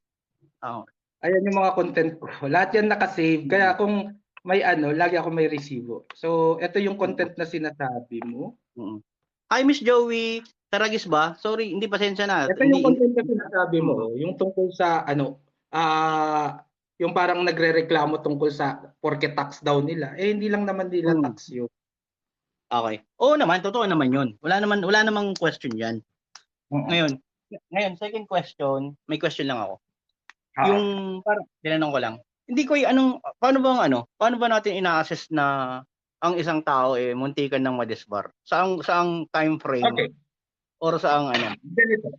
Ayan yung mga content ko. Lahat yan naka-save. Kaya kung may lagi ako may resibo. So, ito yung content na sinasabi mo. Hi, Miss Joey. Taragis ba? Sorry, hindi pasensya na. Ito yung content na sinasabi mo. Yung tungkol sa yung parang nagrereklamo tungkol sa porke tax daw nila. Hindi lang naman nila tax yun. Okay. Oo naman, totoo naman yun. Wala namang question yan. Ngayon, second question, may question lang ako. Yung parang tinanong ko lang. Hindi ko paano ba natin ina-assess na ang isang tao muntikan ng madisbar? Saang time frame? Or saang Ganito.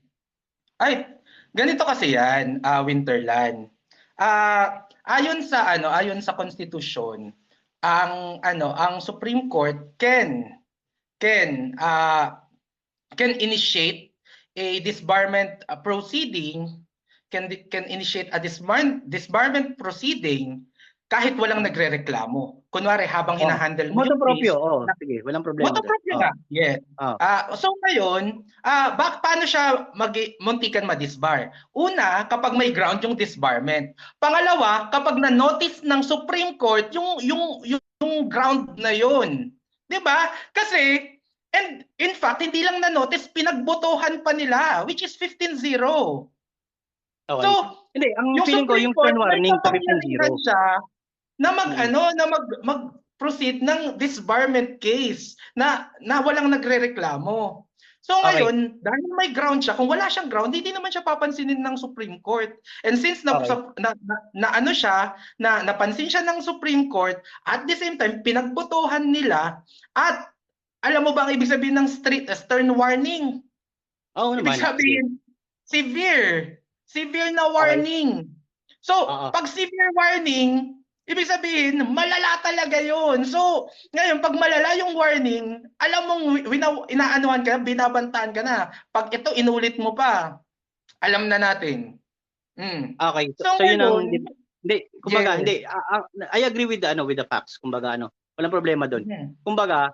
Ganito kasi yan, Winterland. Ayon sa konstitusyon, ang Supreme Court can initiate a disbarment proceeding, can initiate a disbarment proceeding kahit walang nagrereklamo. Kunwari habang hinahandle mo yung case. Sige, walang problema. Moto proprio na. Yes. So ngayon, paano siya muntikan ma-disbar? Una, kapag may ground yung disbarment. Pangalawa, kapag na-notice ng Supreme Court yung ground na yun. 'Di ba? Kasi and in fact, hindi lang na-notice, pinagbotohan pa nila, which is 15-0. Okay. So, hindi, ang feeling ko yung turn warning to 15-0 siya na mag-proceed ng disbarment case na walang nagrereklamo. So ngayon, dahil may ground siya, kung wala siyang ground, hindi naman siya papansinin ng Supreme Court. And since napansin siya ng Supreme Court, at the same time pinagbotohan nila, at alam mo ba ang ibig sabihin ng stern warning? Ibig sabihin, severe na warning. So, pag severe warning, Ibig sabihin, malala talaga yun. So, ngayon, pag malala yung warning, alam mong inaanuhan ka, binabantaan ka na. Pag ito, inulit mo pa, alam na natin. Okay. So, So yun ang ngayon, hindi, kumbaga, yes. hindi, I agree with the with the facts. Kumbaga walang problema doon. Mhm. Kumbaga,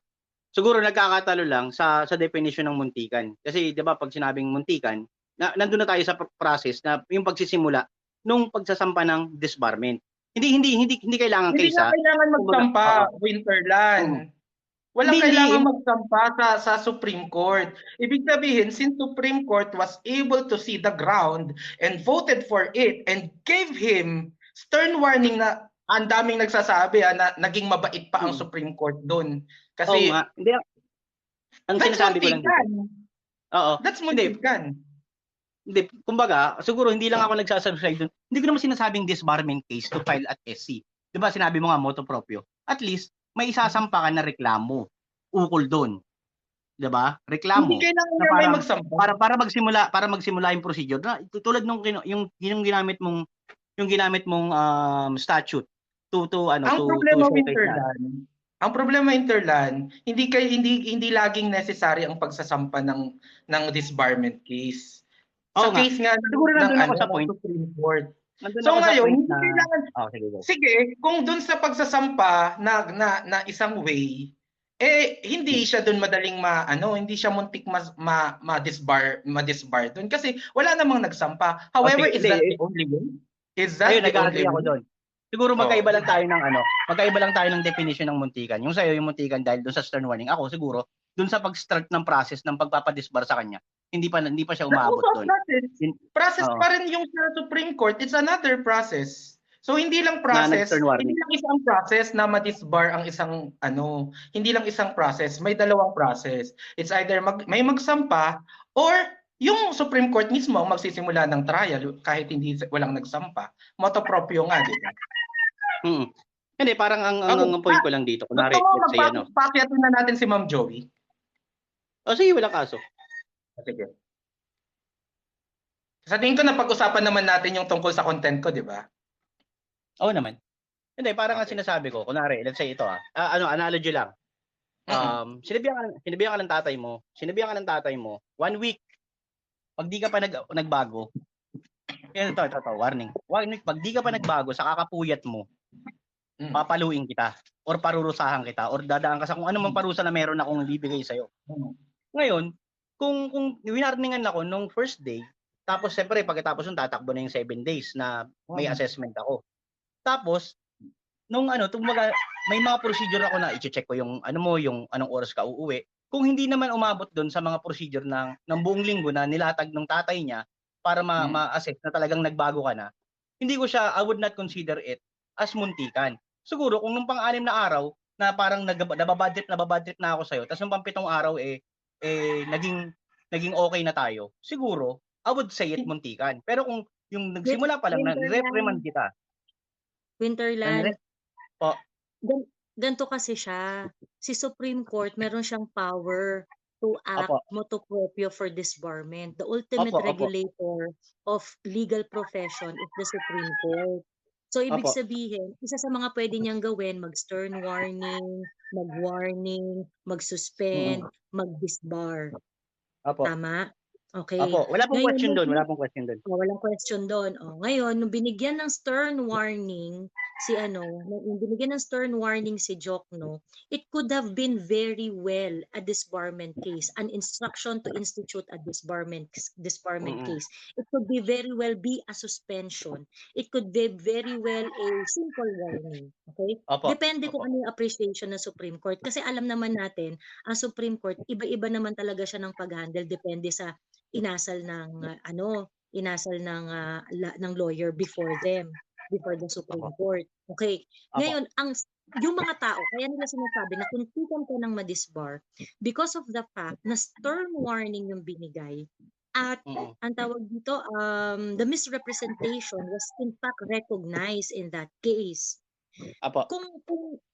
siguro nagkakatalo lang sa definition ng muntikan. Kasi 'di ba pag sinabing muntikan, nandun na tayo sa process na yung pagsisimula nung pagsasampa ng disbarment. Hindi kailangan Hindi case nga kailangan Kumbaga, magsampa, oo. Mm. Winterland. Hindi Walang hindi kailangan magsampa sa Supreme Court. Ibig sabihin, since Supreme Court was able to see the ground and voted for it and gave him stern warning na ang daming nagsasabi na naging mabait pa ang mm. Supreme Court doon. Oo nga. Kasi Hindi ang that's sinasabi ko lang dito. muntikan. Oo. That's Hindi, muntikan. Hindi, kumbaga, siguro hindi lang ako nagsasubscribe doon. Hindi ko naman sinasabing disbarment case to file at SC. 'Di ba sinabi mo nga motu proprio. At least may isasampa ka na reklamo ukol doon. 'Di ba? Hindi Reklamo kailangan na nga may parang magsampa. para magsimula yung procedure. Na, tulad nung yung ginamit mong statute to Ang problema showcase na. Winterland, ang problema Interland, hindi laging necessary ang pagsasampa ng disbarment case. Sa Oo nga. case nga Siguro nandun ako sa ng point. Supreme Court. Nandun So ako sa ngayon, point hindi na kailangan sige, go. sige, kung dun sa pagsasampa na isang way, hindi siya dun madaling hindi siya muntik ma-disbar dun kasi wala namang nagsampa. However, Sige, is that hindi. the only way? Is that Ayun, the only nag-agree ako way? doon. Siguro Oh, magkaiba lang tayo ng definition ng muntikan. Yung sa'yo, yung muntikan dahil doon sa stern warning. Ako siguro, doon sa pag-start ng process ng pagpapadisbar sa kanya, hindi pa siya that's umaabot also a doon. process. Process Oo, pa rin yung sa Supreme Court. It's another process. So hindi lang na process, nag-stern hindi warning. lang isang process na ma-disbar ang isang hindi lang isang process, may dalawang process. It's either may magsampa or yung Supreme Court mismo ang magsisimula ng trial kahit walang nagsampa. Motu proprio nga, di ba? Mm. Hindi, parang Okay. ang point ko lang dito. Gusto Kunwari, mo let's say magpapakyatin na natin si Ma'am Joey? sige, wala kaso. Sige. Sa tingin ko napag-usapan naman natin yung tungkol sa content ko, di ba? Oo naman. Hindi, parang ang Okay. sinasabi ko, kunwari, let's say ito analogy lang. Sinabihan ka ng tatay mo, 1 week, pag di ka pa nagbago, ito, warning. 1 week, pag di ka pa nagbago sa kakapuyat mo, papaluin kita, or parurusahan kita, or dadaan ka sa kung anong parusa na meron akong ibibigay sa'yo. Ngayon, kung winarningan ako nung first day, tapos siyempre pagkatapos nun tatakbo na yung 7 days na may assessment ako. Tapos, nung may mga procedure ako na i-check ko yung yung anong oras ka uuwi. Kung hindi naman umabot doon sa mga procedure ng buong linggo na nilatag ng tatay niya para ma-assess na talagang nagbago ka na, I would not consider it as muntikan. Siguro kung nung pang-6 na araw na parang nababudget na ako sa'yo, tapos nung pang-7 araw naging okay na tayo, siguro I would say it muntikan. Pero kung yung nagsimula pa lang na reprimand kita. Winterland. Po. Ganto kasi siya. Si Supreme Court, meron siyang power to act motu proprio for disbarment. The ultimate regulator of legal profession is the Supreme Court. So, ibig sabihin, isa sa mga pwede niyang gawin, mag-stern warning, mag-warning, mag-suspend, mag-disbar. Tama? Okay. Wala pong question doon. Walang question doon. Ngayon, nung binigyan ng stern warning si Jokno, it could have been very well a disbarment case, an instruction to institute a disbarment case. It could be very well be a suspension. It could be very well a simple warning. Okay? Depende kung ano yung appreciation ng Supreme Court. Kasi alam naman natin, ang Supreme Court, iba-iba naman talaga siya ng pag-handle. Depende sa inasal ng lawyer before the Supreme Court. Okay. Ngayon, yung mga tao, kaya nila sinasabi na kung tikan ka ng ma-disbar because of the fact na stern warning yung binigay at ang tawag dito, the misrepresentation was in fact recognized in that case.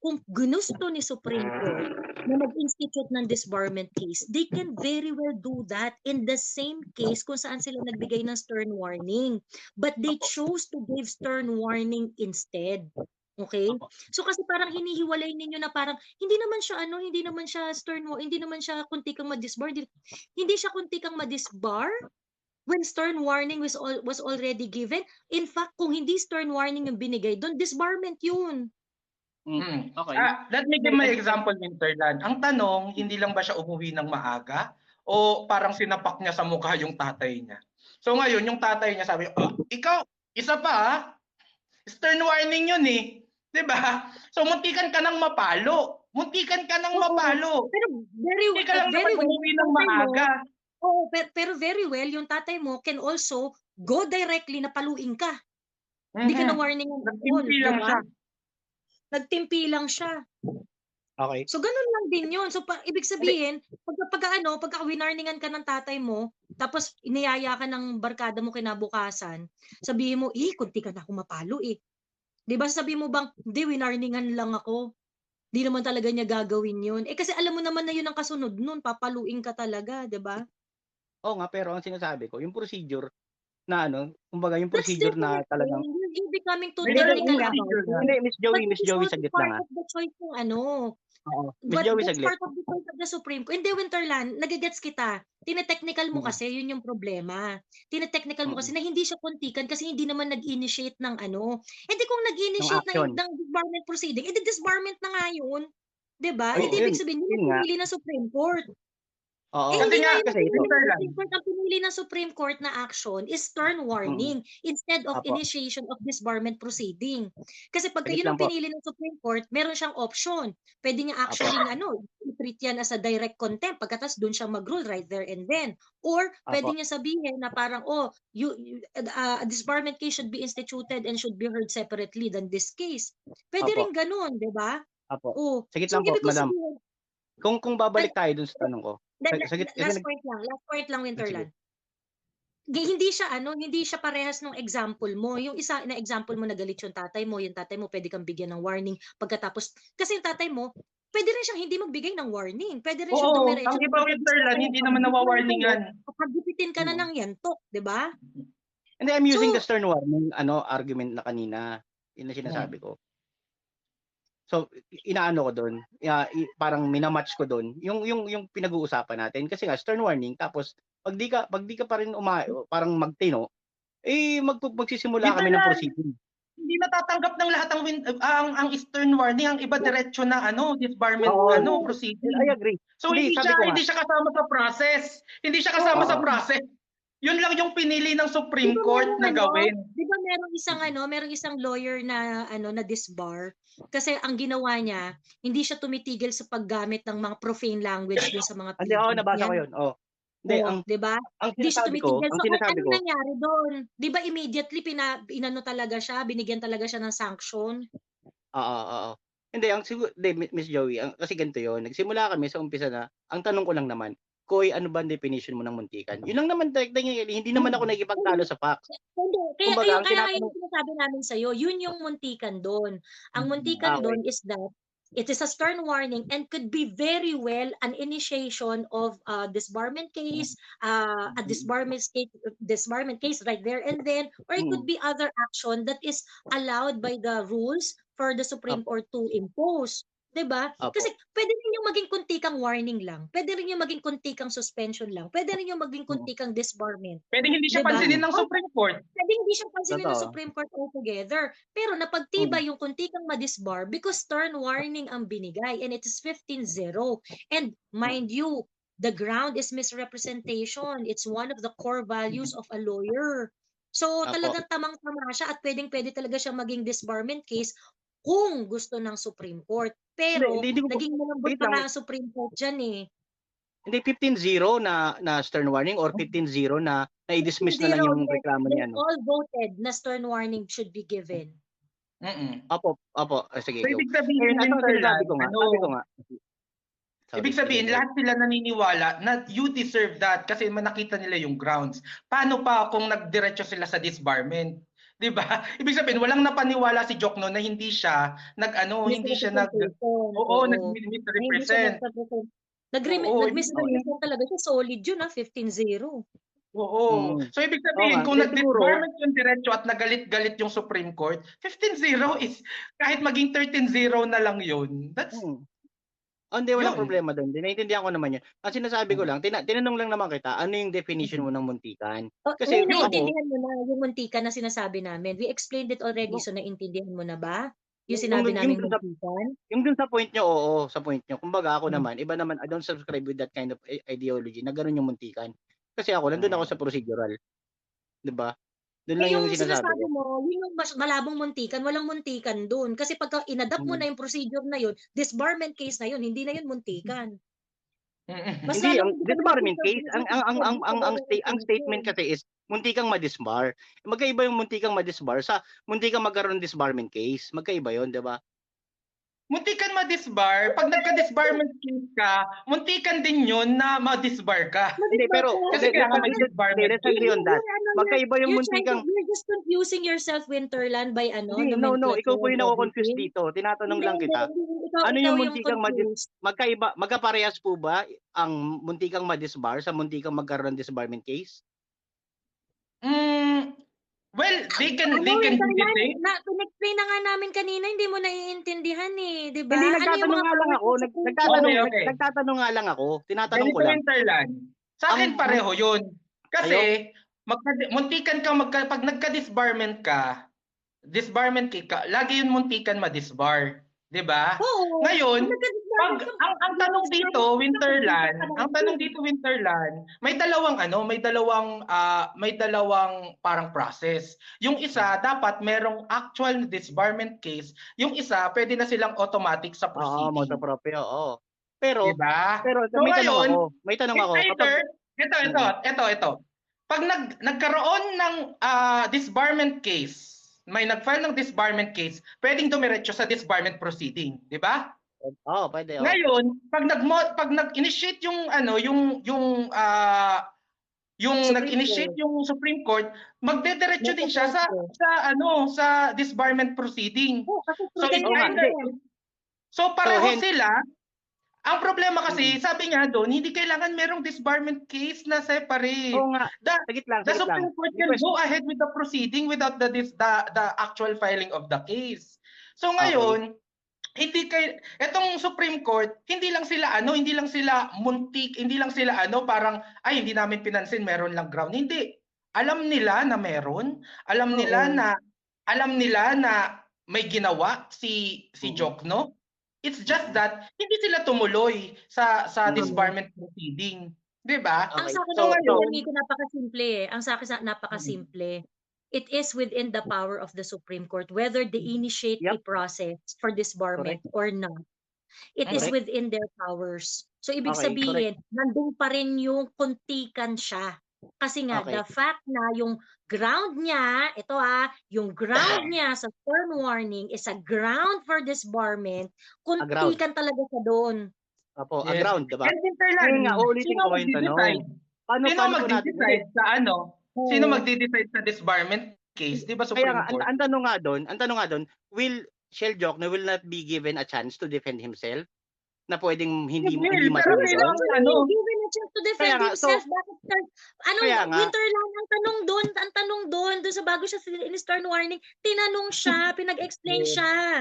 Kung ginusto ni Supreme Court na mag-institute ng disbarment case, they can very well do that in the same case kung saan sila nagbigay ng stern warning. But they chose to give stern warning instead. Okay? Opo. So kasi parang hinihiwalay ninyo na parang hindi naman siya ano, hindi naman siya hindi naman siya kunti kang ma-disbar, hindi siya kunti kang ma-disbar when stern warning was already given. In fact, kung hindi stern warning yung binigay doon, disbarment yun. Okay. Let me give my example, Winterland. Ang tanong, hindi lang ba siya umuwi ng maaga o parang sinapak niya sa mukha yung tatay niya? So ngayon, yung tatay niya sabi, ikaw, isa pa stern warning yun eh. 'Di ba? So muntikan ka nang mapalo. Muntikan ka nang Oo, mapalo. pero Hindi ka lang very naman well, umuwi yung ng tatay mo, maaga. pero very well, yung tatay mo can also go directly na paluin ka. Hindi ka na warning at all, Nagtimpi di lang ba? siya. Nagtimpi lang siya. Okay. So ganun lang din yun. So ibig sabihin, pagka winarningan ka ng tatay mo, tapos iniyaya ka ng barkada mo kinabukasan, sabihin mo, kunti ka na akong mapalo eh. Di ba sabihin mo bang, hindi, winarningan lang ako. Di naman talaga niya gagawin yun. Kasi alam mo naman na yun ang kasunod nun, papaluin ka talaga, di ba? Oo nga, pero ang sinasabi ko, yung procedure na kumbaga yung That's procedure na different. talagang You're becoming too May ganung technical about procedure it. na. hindi, Miss But Joey, it Miss is Joey, also saglit part lang of the choice ng ano. Oo, Miss But Joey, that's saglit. part of the choice of the Supreme Court. Hindi, Winterland, nagigets kita. Tinetechnical mo Mm. kasi, yun yung problema. Tinetechnical mo Mm. kasi na hindi siya kuntikan kasi hindi naman nag-initiate ng ano. Hindi kung nag-initiate action. ng disbarment proceeding, edi disbarment na nga yun. 'Di ba? Ay, Hindi yun, ibig sabihin, yun yun ang nga. pinili ng Supreme Court. Oo. Kasi Hindi nga nga, yun ang kasi pinili ito. ng Winterland. Supreme Court. Ang pinili ng Supreme Court na action is stern warning instead of Apo. initiation of disbarment proceeding. Kasi pagka Saglit yun lang ang po. pinili ng Supreme Court, meron siyang option. Pwede niya actually i-treat yan as a direct contempt pagkatapos doon siya mag-rule right there and then. Or pwede Apo. niya sabihin na parang, a disbarment case should be instituted and should be heard separately than this case. Pwede Apo. rin ganun, di ba? Apo. Oh. Saglit So lang po, ibig ko madam. sabihin, Kung babalik tayo dun sa tanong ko. Saglit kasi last point lang, sige. Winterland. Hindi siya parehas ng example mo. Yung isa na example mo, nagalit yung tatay mo pwede kang bigyan ng warning pagkatapos kasi yung tatay mo pwede rin siyang hindi magbigay ng warning. Pwede rin siyang Oo, dumiretso ang iba, Winterland, hindi naman nawawarningan. Paggipitin ka na ng yantok, 'di ba? And I'm using So, the stern warning argument na kanina. Yun na sinasabi ko. So, inaano ko doon, parang minamatch ko doon yung pinag-uusapan natin kasi nga stern warning tapos pag di ka pa rin parang magtino, magsisimula kami ng proceeding. Hindi natatanggap ng lahat ang stern warning, ang iba diretso na disbarment proceeding. I agree. So hindi siya kasama sa process. Hindi siya kasama sa process. Yun lang yung pinili ng Supreme Court na gawin. Di ba merong isang lawyer na na disbar kasi ang ginawa niya, hindi siya tumitigil sa paggamit ng mga profane language dun sa mga Hindi, nabasa ko 'yun. Hindi, di ba? ang Hindi siya sinasabi ko, tumitigil. So, sinasabi ano ko, nangyari doon? Di ba immediately inano talaga siya, binigyan talaga siya ng sanction? oo. Hindi, Miss Joey, kasi ganito 'yon. Nagsimula kami sa umpisa na, ang tanong ko lang naman, Koy, ano ba ang definition mo ng muntikan? Yun lang naman, technically, hindi naman ako nakikipagtalo sa facts. Kaya yung sinasabi namin sa'yo, yun yung muntikan doon. Ang muntikan doon is that it is a stern warning and could be very well an initiation of a disbarment case, a disbarment case right there and then, or it could be other action that is allowed by the rules for the Supreme Court to impose. 'Di ba? Kasi pwede rin yung maging kuntikang warning lang. Pwede rin yung maging kuntikang suspension lang. Pwede rin yung maging kuntikang disbarment. Pwede hindi siya pansinin ng Supreme Court. Pwede hindi siya pansinin ng Supreme Court altogether. Pero napagtibay yung kuntikang ma-disbar because stern warning ang binigay and it is 15-0. And mind you, the ground is misrepresentation. It's one of the core values of a lawyer. So talagang tamang-tama siya at pwedeng-pwede talaga siya maging disbarment case kung gusto ng Supreme Court. Pero naging malambot pa nga ang Supreme Court dyan eh. Hindi, 15-0 na stern warning or 15-0 na i-dismiss na lang yung reklamo niya. They all voted na stern warning should be given. Opo. Sige. So, ibig sabihin, sabi ko nga. Ibig sabihin, lahat sila naniniwala na you deserve that kasi nakita nila yung grounds. Paano pa kung nagdiretso sila sa disbarment? 'Di ba? Ibig sabihin, walang napaniwala si Jokno na hindi siya nag-misrepresent. Nag-misrepresent talaga siya, solid yun 15-0. Oo. Mm. So ibig Oo sabihin, nga. kung Hindi, siguro, nag-disbarment yung diretso at nagalit-galit yung Supreme Court, 15-0 is kahit maging 13-0 na lang yun. That's mm. Hindi, walang yun. problema doon. Naiintindihan ko naman yun. Ang sinasabi ko lang, tinanong lang naman kita, ano yung definition mo ng muntikan? Kasi Ngayon, Yun. ako, naintindihan mo na yung muntikan na sinasabi namin. We explained it already, nung, so naintindihan mo na ba? Yung yung, sinabi yung, namin muntikan? yung dun sa point nyo, oo, sa point nyo. Kumbaga ako Mm. naman, iba naman, I don't subscribe with that kind of ideology na ganun yung muntikan. Kasi ako, nandun ako sa procedural. 'Di ba? Doon lang yung Yung sinasabi sinasabi ko. mo, yun yung malabong muntikan, walang muntikan dun. Kasi pagka inadapt mo Mm. na yung procedure na yun, disbarment case na yun, hindi na yun muntikan. Mas Hindi, ang lalong disbarment case, ang statement kasi. kasi is muntikang ma-disbar. Magkaiba yung muntikang ma-disbar sa muntikang magkaroon ng disbarment case. Magkaiba 'yon, 'di ba? Muntikan ma-disbar, pag nagka-disbarment case ka, muntikan din yun na ma-disbar ka. Hindi, pero Kasi kaya nga may disbarment let's agree on that. Magkaiba yung muntikang You're just confusing yourself, Winterland, by hindi, no, ikaw po yung nako-confuse dito. Tinatanong lang kita. Ano yung muntikang magkaiba, magkaparehas po ba ang muntikang ma-disbar sa muntikang magkaroon ng disbarment case? Well, they can do the same. Pinexplain na nga namin kanina, hindi mo naiintindihan eh, di ba? Hindi, Ano yung nagtatanong mga nga lang ako. Okay. Nagtatanong nga lang ako. Tinatanong ko Ganito lang. Winterland. Sa akin Ang- pareho yun. Kasi, muntikan ka, pag nagka-disbarment ka, lagi yun muntikan ma-disbar. 'Di ba? Oo. Ngayon, ang tanong dito, Winterland, may dalawang parang process. Yung isa dapat merong actual disbarment case, yung isa pwede na silang automatic sa Oo, proceeding. moto proprio, oo. Pero, Diba? pero So may ngayon, tanong ako. Ito. Pag nagkaroon ng disbarment case, may nag-file ng disbarment case, pwedeng dumiretso sa disbarment proceeding, di ba? Oo, pwede. Oo. Ngayon, pag nag-initiate nag-initiate yung Supreme Court, magdediretso din siya sa disbarment proceeding. So pareho sila. Ang problema kasi, sabi nga doon, hindi kailangan merong disbarment case na separate. Oo nga. Sagit lang. The Supreme Court can go ahead with the proceeding without the actual filing of the case. So ngayon, etong Supreme Court, hindi lang sila parang hindi namin pinansin, meron lang ground. Hindi. Alam nila na meron, alam nila na may ginawa si Jokno. It's just that hindi sila tumuloy sa disbarment proceeding, 'di ba? Ang sa akin napakasimple eh. Ang sa akin napakasimple. It is within the power of the Supreme Court whether they initiate a process for disbarment or not. It is within their powers. So ibig sabihin, nandun pa rin yung kuntikan siya. Kasi nga, the fact na yung ground niya, yung ground niya sa stern warning is a ground for disbarment, kuntikan talaga sa doon. Apo, a ground, diba? Ngayon nga, ulitin ko yung tanong. Sino magdi-decide sa Sino magdi-decide sa disbarment case? Di ba Supreme Court? Ang tanong nga doon, will Shell Jokno will not be given a chance to defend himself? Na pwedeng hindi given a chance to defend himself. Winterland, ang tanong doon sa bago siya in stern warning, tinanong siya, pinag-explain siya.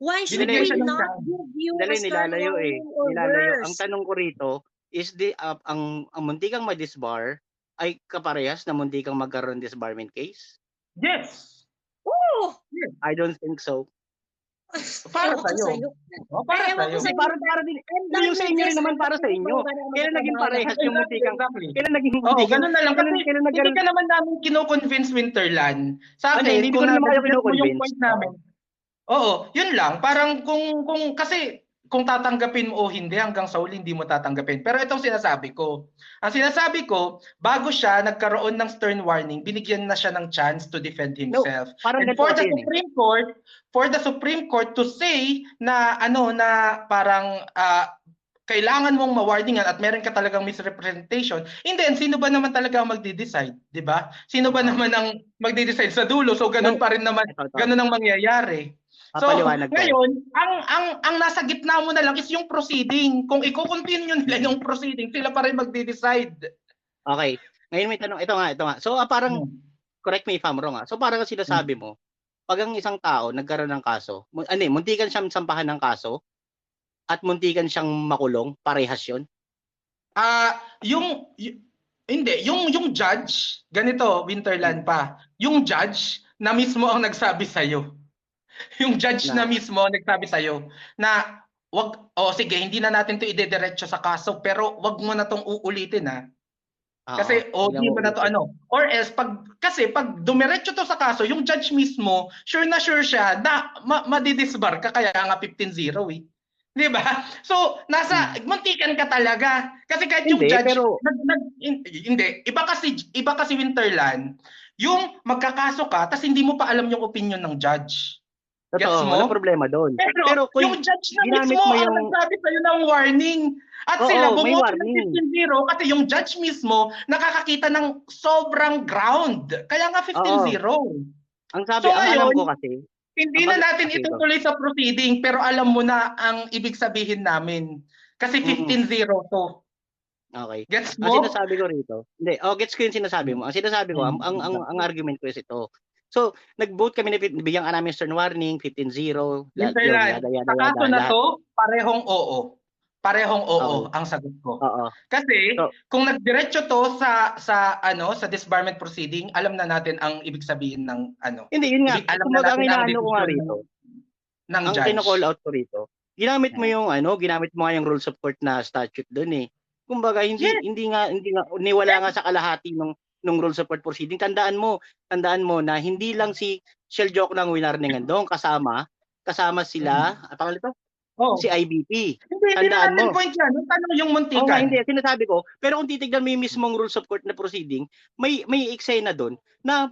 Why should we not give you a stern warning or worse? Ang tanong ko rito is ang muntikang ma-disbar ay kaparehas na muntikang magkaroon disbarment case? Yes. Oh! I don't think so. Para sa'yo. Para din. Yung sa inyo rin naman para sa inyo. Kailan naging parehas yung muntikang? Kailan naging ganun na lang. Kasi hindi ka naman namin kino-convince, Winterland. Sa akin, hindi ko naman kayo kino-convince. Yung point namin. Oo, yun lang. Parang kasi kung tatanggapin mo o hindi, hanggang sa huli hindi mo tatanggapin. Pero itong sinasabi ko. Ang sinasabi ko, bago siya nagkaroon ng stern warning, binigyan na siya ng chance to defend himself. And for the Supreme Court to say na parang kailangan mong ma-warningan at meron ka talagang misrepresentation, and then sino ba naman talaga ang magde-decide, 'di ba? Sino ba naman ang magde-decide sa dulo? So ganun pa rin naman, ganun ang mangyayari. So ngayon, ang nasa gitna mo na lang is yung proceeding. Kung i-continue nila yung proceeding, sila pa rin magde-decide. Okay. Ngayon may tanong, ito nga. So parang, Hmm. correct me if I'm wrong So parang ang sinasabi mo, pag ang isang tao nagkaroon ng kaso, muntikan siyang sampahan ng kaso, at muntikan siyang makulong, parehas yun? Hindi, yung judge, ganito, Winterland pa. Yung judge na mismo ang nagsabi sa yung judge na Na, mismo nagsabi sa na sige, hindi na natin 'to idediretso sa kaso, pero wag mo na 'tong uulitin oo, Kasi wag lang di mo na 'to uulitin. or else pag dumiretso 'to sa kaso, yung judge mismo, sure na sure siya na madidisbar ka, kaya nga 15-0 eh. 'Di ba? So, muntikan ka talaga. Kasi kahit yung Hindi, judge, pero, hindi. Iba kasi Winterland, yung magkakaso ka, tas hindi mo pa alam yung opinion ng judge. Gets totoo, walang mo? problema doon. Pero Pero kung yung judge na ginamit mismo mo ang yung, nagsabi sa'yo ng warning. At sila may bumoto ng warning. 15-0 kasi yung judge mismo nakakakita ng sobrang ground. Kaya nga Oo, 15-0. ang So ang alam ngayon, ko kasi, hindi ang na pag, natin okay, ito. itutuloy sa proceeding, pero alam mo na ang ibig sabihin namin. Kasi Mm. 15-0 to. Okay. Gets Ang mo? sinasabi ko rito, hindi, gets ko yung sinasabi mo. Ang sinasabi ko, ang argument ko is ito. So, nag-vote kami, bigyan ka namin stern warning, 15-0, yun, Winterland, yada, yada, sa yada, kaso na lahat. to, parehong oo. Parehong oo Okay. ang sagot ko. Oo. Kasi So, kung nagdiretso to sa disbarment proceeding, alam na natin ang ibig sabihin ng hindi, yun nga. alam na Kumbaga, ang natin ang inaano ko nga decision rito, ng ang judge. kino-call out ko rito, ginamit mo nga yung rules of court na statute doon eh. Kumbaga, Yes. hindi nga, niwala nga sa kalahati nung rules of court proceeding. Tandaan mo na hindi lang si Shell Joke ng Winarningan doon, kasama sila, pangalan ito? Oh. Si IBP. Hindi na Tandaan natin mo. point yan. Yung tanong yung Oo nga, muntikan. hindi. Sinasabi ko, pero kung titignan mo yung mismong rules of court na proceeding, may eksena doon na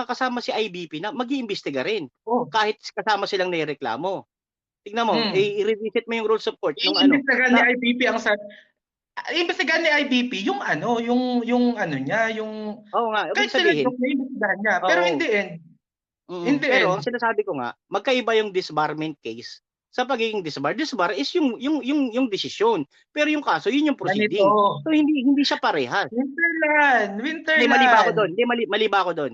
kasama si IBP na mag-iimbestiga rin. Oh. Kahit kasama silang nireklamo. Tignan mo, i-revisit mo yung rules of court. Iimbestigahan ni IBP ang iimbestigahan ni IBP yung niya, yung Oo nga, ibig kahit sila sabihin. joke na iimbestigahan niya. Pero Oo. in the end, Pero ang sinasabi ko nga, magkaiba yung disbarment case sa pagiging disbar. Disbar is yung desisyon. Pero yung kaso, yun yung proceeding. ganito. So hindi siya parehas. Winterland. Hindi, mali ba ako doon? Hindi, mali ba ako doon?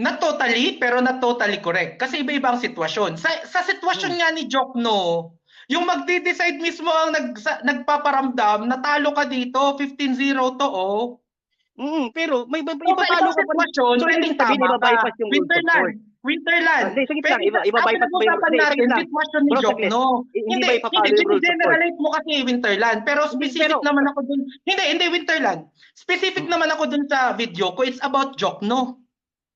Not totally correct. Kasi iba-iba ang sitwasyon. Sa sitwasyon nga ni Jokno, yung magde-decide mismo ang nagpaparamdam, natalo ka dito, 15-0 to pero may sa ipapalo ibang ka pa. sitwasyon, So, pwedeng ibig sabihin, tama ka. iba-bypass yung rules of court. Winterland. Hindi, sige lang, iba-bypass mo yung... Pinag-usapan Hindi, natin, sige lang. sitwasyon ni Bro, saglit. Jokno. Hindi ba ipapalo yung rules of court? Generalize mo kasi Winterland. Pero specific naman ako dun. Hindi, Winterland. Specific naman ako dun sa video ko. It's about Jokno.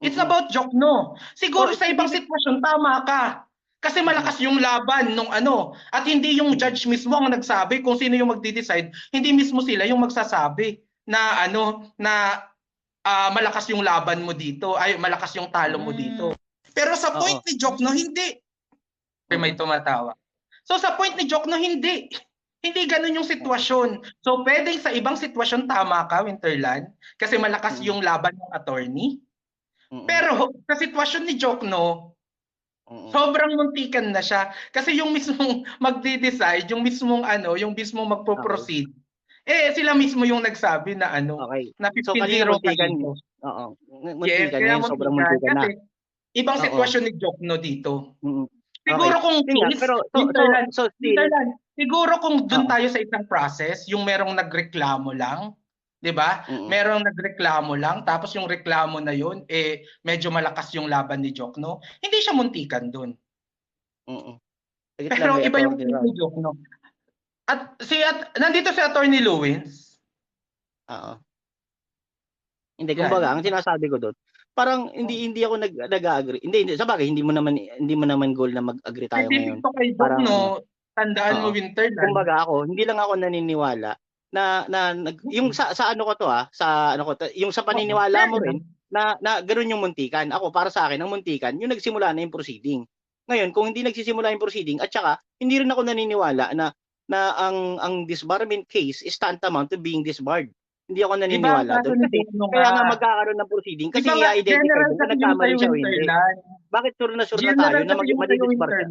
It's about Jokno. Siguro sa ibang sitwasyon, tama ka. Kasi malakas yung laban nung at hindi yung judge mismo ang nagsabi kung sino yung magde-decide, hindi mismo sila yung magsasabi na malakas yung laban mo dito, ay malakas yung talo mo dito. Pero sa point ni Jokno, hindi. May tumatawa. So sa point ni Jokno, hindi. Hindi ganun yung sitwasyon. So pwedeng sa ibang sitwasyon tama ka, Winterland, kasi malakas yung laban ng attorney. Pero sa sitwasyon ni Jokno, sobrang muntikan na siya kasi yung mismong magde-decide, yung mismong magpo-proceed. Sila mismo yung nagsabi na na 15-0 so, muntikan mo. Oo. Muntikan kaya yun, sobrang muntikan na. kasi ibang sitwasyon ni Jokno dito. Siguro Okay. kung Still, siguro kung doon tayo sa isang process, yung merong nagreklamo lang, 'di ba? Merong nagreklamo lang tapos yung reklamo na yun medyo malakas yung laban ni Jokno. Hindi siya muntikan doon. Pero iba yung case ni Jokno. At nandito si Attorney Lewins. Hindi, kumbaga, ang sinasabi ko doon, parang hindi ako nag-agree. Hindi, sa bagay, hindi mo naman goal na mag-agree tayo ngayon. Specific to kay Jokno, tandaan mo Winterland. Kumbaga hindi lang ako naniniwala na yung sa ano ko to yung sa paniniwala mo rin na ganoon yung muntikan. Ako, para sa akin, ang muntikan, yung nagsimula na yung proceeding. Ngayon, kung hindi nagsisimula yung proceeding, at saka hindi rin ako naniniwala na ang disbarment case is tantamount to being disbarred. Hindi ako naniniwala doon. Kasi kaya nga magkakaroon ng proceeding kasi i-identify kung nagkamali siya o hindi. Bakit sure na tayo na mag-disbar siya?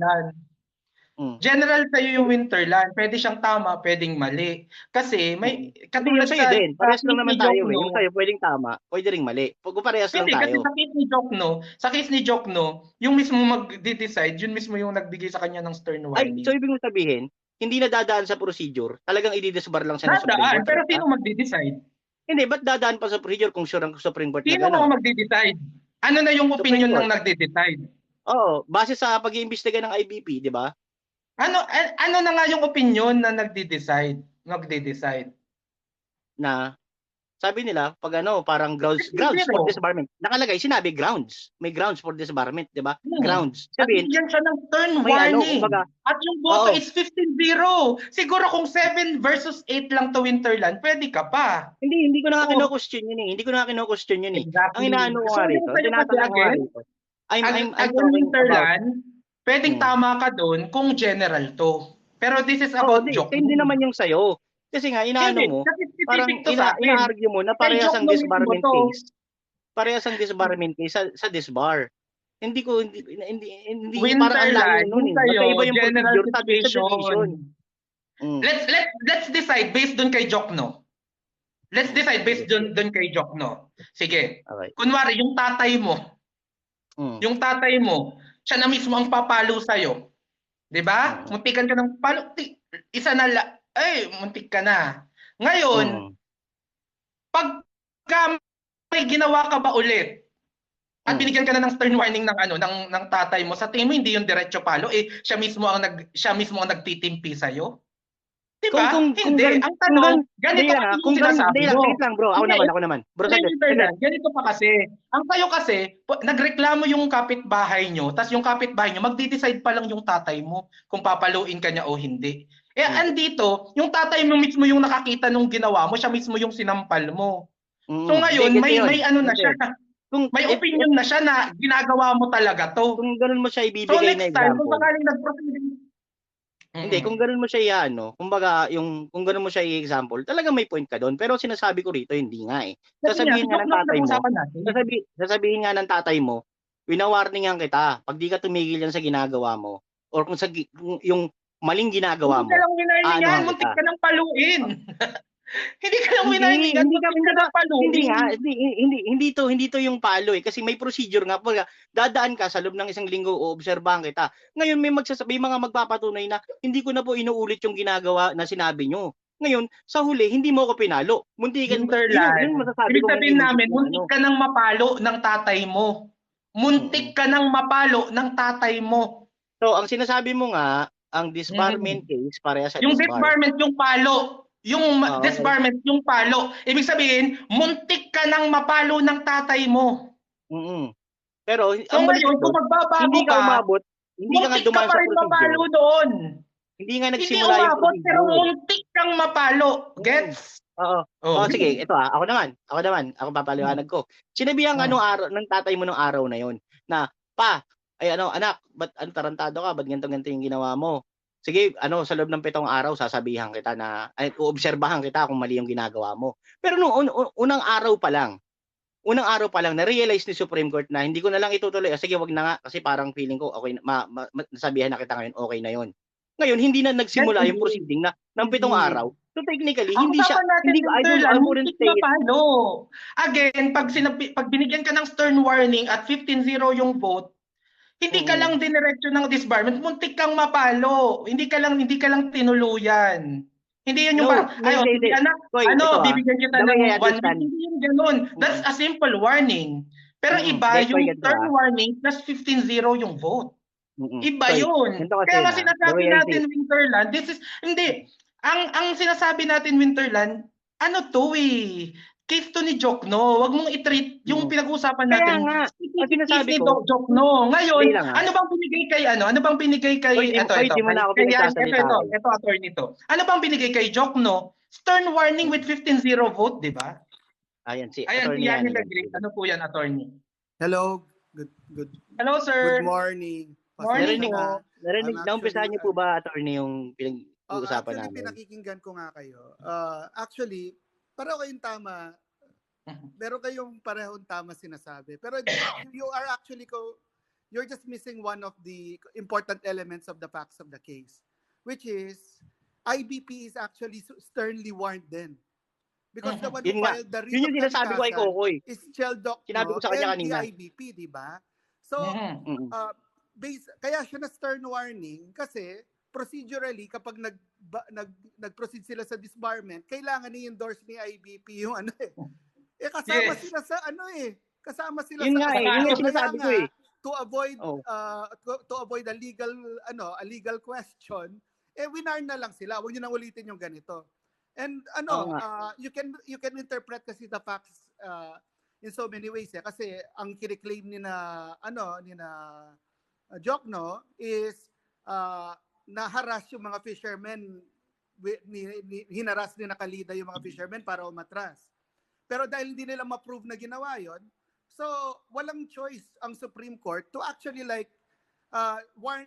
General sa'yo yung Winterland. Pwede siyang tama, pwedeng mali. Kasi may Hindi katulad yung sa'yo din. sa Parehas lang case naman ni tayo eh. Jokno. Yung sa'yo pwedeng tama, pwede ring mali. Pag parehas lang Hindi, kasi tayo. sa case ni Jokno, yung mismo mag-decide, yun mismo yung nagbigay sa kanya ng stern Ay, so warning. ibig mong sabihin, hindi na dadaan sa procedure, talagang i-disbar lang siya ng Supreme Dadaan, Court. pero Right? sino magde-decide? Hindi, ba't dadaan pa sa procedure kung sure ang Supreme Court na Sino gano'n? ang magde-decide? Ano na yung Supreme opinion ng Court. nagde-decide? Oo, base sa pag-iimbestiga ng IBP, di ba? Ano na nga yung opinion na nagde-decide? Na sabi nila, pag parang grounds for 15-0. disbarment. Nakalagay, sinabi grounds. May grounds for disbarment, di ba? Hmm. Grounds. At Sabihin, bigyan siya ng stern may warning. kumbaga, At yung boto oo. is 15-0. Siguro kung 7 versus 8 lang to Winterland, pwede ka pa. Hindi ko na nga Oo. kino-question yun eh. Hindi ko na nga kino-question yun eh. Exactly. Ang inaano ko So, nga yung rito, sa'yo kasi tinatanong ko nga again, rito. I'm again talking about, Winterland, pwedeng Hmm. tama ka doon kung general to. Pero this is about Jokno. hindi naman yung sa'yo. Kasi nga, inaano Hindi, mo, kasi parang specific to sa akin. ina-argue mo na Kay parehas ang Jokno mismo disbarment to. case. Parehas ang disbarment case sa disbar. Hindi parang ang layo Winterland, nun yung eh. sa'yo, Magkaiba yung general procedure sa division. situation. Mm. Let's decide based doon kay Jokno. Let's decide based doon kay Jokno. Sige. Okay. Kunwari, yung tatay mo, siya na mismo ang papalo sa'yo. 'Di ba? Muntikan ka ng palo. Isa na muntik ka na. Ngayon, pagka may ginawa ka ba ulit, at binigyan ka na ng stern warning ng tatay mo, sa tingin mo hindi yung diretso palo, siya mismo ang nagtitimpi sa iyo. 'Di ba? Hindi. Ang tanong, ganito kasi yung sinasabi mo. Wait lang bro, ako naman. Bro, ganito pa kasi. Ang kayo kasi, nagreklamo yung kapitbahay nyo, tas yung kapitbahay nyo, magdi-decide pa lang yung tatay mo kung papaluin ka niya o hindi. Andito, yung tatay mo mismo yung nakakita nung ginawa mo, siya mismo yung sinampal mo. So ngayon, may ano na siya. May opinion na siya na ginagawa mo talaga to. Kung ganun mo siya ibibigay so na next example. time, kung sakaling nag-proceed. Hindi, kung ganun mo siya kumbaga, kung ganun mo siya i-example, talaga may point ka doon. Pero sinasabi ko rito, hindi nga eh. Sasabihin nga ng tatay mo, sasabihin nga ng tatay mo, wina-warningan kita, pag di ka tumigil yan sa ginagawa mo, or kung yung maling ginagawa mo, hindi ka lang winarningan, muntik ka ng paluin. Hindi ka lang winarningan, muntik ka ng paluin. Hindi to yung palo eh. Kasi may procedure nga. Dadaan ka sa loob ng isang linggo, oobserbahan kita. Ngayon may mga magpapatunay na hindi ko na po inuulit yung ginagawa na sinabi nyo. Ngayon, sa huli, hindi mo ako pinalo. Muntikan, yun masasabi ibig sabihin namin, muntik ka nang mapalo ng tatay mo. Muntik ka nang mapalo ng tatay mo. So, ang sinasabi mo nga, ang disbarment case, pareha sa yung disbarment, yung palo. Yung disbarment, yung palo. Ibig sabihin, muntik ka nang mapalo ng tatay mo. Pero, so ngayon, kung magbabago hindi ka umabot, hindi ka nga dumaan sa procedure. mapalo doon. Hindi nga nagsimula yung procedure. Pero muntik kang mapalo. Gets? Oo. Sige, ito Ako naman. Ako papaliwanag ko. Sinabihan ka ng tatay mo nung araw na yon na, anak, ba't tarantado ka? Ba't ganito yung ginawa mo? Sige, sa loob ng 7 araw, sasabihan kita na, uobserbahan kita kung mali yung ginagawa mo. Pero nung unang araw pa lang, na-realize ni Supreme Court na hindi ko na lang itutuloy. Sige, wag na nga, kasi parang feeling ko, okay, nasabihan na kita ngayon, okay na yon. Ngayon, hindi na nagsimula yung proceeding na ng 7 araw. So technically, hindi siya, I wouldn't say it. Again, pag binigyan ka ng stern warning at 15-0 yung vote, hindi ka lang diniretso ng disbarment, muntik kang mapalo. Hindi ka lang tinuluyan. Hindi yun yung bibigyan kita ng 1 hindi yung ganun. That's a simple warning. Pero iba yung stern warning plus 15-0 yung vote. Iba yun. Kaya nga sinasabi natin, Winterland, ang sinasabi natin, Winterland, case to ni Jokno. Wag mong i-treat yung pinag-uusapan natin. Kaya nga, sinasabi ko, Jokno. Ngayon, ano bang binigay kay ito, attorney to. Ano bang binigay kay Jokno? Stern warning with 15-0 vote, di ba? Ayan, si Yanni the Great. Ano po yan, attorney? Hello. Good. Hello, sir. Good morning. Naumpisahan niyo po ba, attorney, yung pinag-uusapan namin? Actually, pinakikinggan ko nga kayo. Actually, pareho kayong tama. Meron kayong parehong tama sinasabi. Pero you you're just missing one of the important elements of the facts of the case, which is IBP is actually sternly warned then. Because the one who Yun nga. filed the writ Yun of yung sinasabi ko kay kalikasan Kokoy. is Cheldok, Sinabi ko no, sa kanya and the kanina. IBP, di ba? So, Mm-mm. kaya siya na stern warning kasi procedurally kapag nag-proceed sila sa disbarment, kailangan i-endorse ni IBP yung ano eh. Kasama sila sa ano eh. Kasama sila Yun sa nga eh, yun yung sinasabi ko eh. to avoid Oh. to avoid a legal question, winar na lang sila. Huwag niyo nang ulitin yung ganito. And you can interpret kasi the facts in so many ways eh. Kasi ang kiniklaim ni na Jokno is na-harass yung mga fishermen, hinaras ni Nakalida yung mga fishermen para umatras. Pero dahil hindi nila ma-prove na ginawa yon, so walang choice ang Supreme Court to actually warn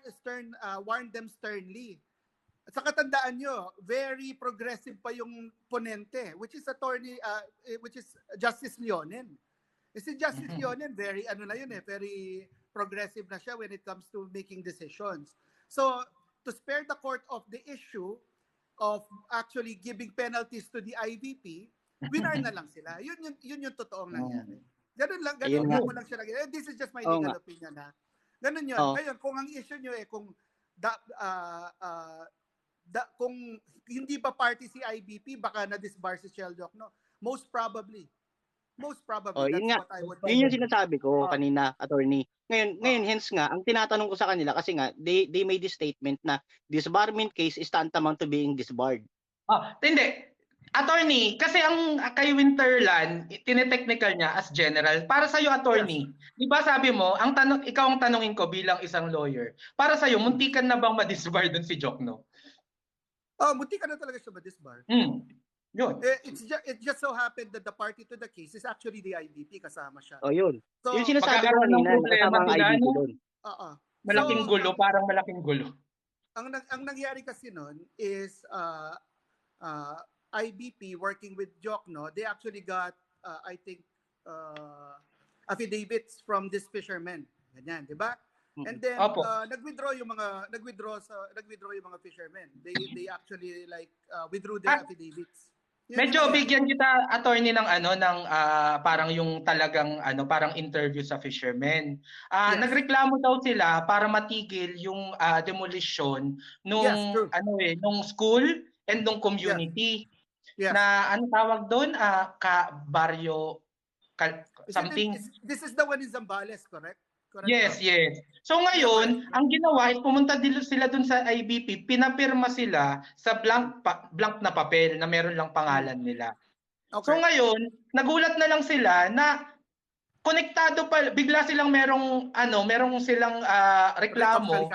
them sternly. At sa katandaan nyo, very progressive pa yung ponente, which is Justice Leonen. Si Justice Leonen, very progressive na siya when it comes to making decisions. So, to spare the court of the issue of actually giving penalties to the IVP, winar na lang sila. Yun yung totoong nangyari. Ganun mo lang siya nangyari. This is just my legal opinion ha. Ganun yun. Ngayon, kung ang issue nyo kung hindi pa party si IBP, baka na-disbar si Cheldok, no? Most probably. That's what I would Yun yung sinasabi ko kanina, attorney. Ngayon hence nga, ang tinatanong ko sa kanila kasi nga, they made this statement na disbarment case is tantamount to being disbarred. Hindi. Attorney, kasi ang kay Winterland, tinetechnical niya as general. Para sa iyo, attorney, di ba sabi mo, ikaw ang tanungin ko bilang isang lawyer. Para sa iyo, muntikan na bang ma-disbar dun si Jokno? Muntikan na talaga siya ma-disbar. Yun. It just so happened that the party to the case is actually the IBP, kasama siya. Yun. So, yung sinasabi ko kanina, kasama ang IBP doon. Malaking gulo, parang malaking gulo. Ang nangyari kasi noon is IBP working with Jokno, they actually got I think affidavits from this fishermen. Ganyan, 'di ba? And then nag-withdraw yung mga fishermen. They actually withdrew their affidavits. Medyo bigyan kita, attorney, ng parang yung talagang parang interview sa fishermen. Nagreklamo daw sila para matigil yung demolition nung school and nung community. Yes. Na tawag doon? Barrio something. This is the one in Zambales, correct? Yes. So ngayon, ang ginawa is pumunta sila dun sa IBP, pinapirma sila sa blank na papel na meron lang pangalan nila. Okay. So ngayon, nagulat na lang sila na konektado pa, bigla silang merong silang reklamo.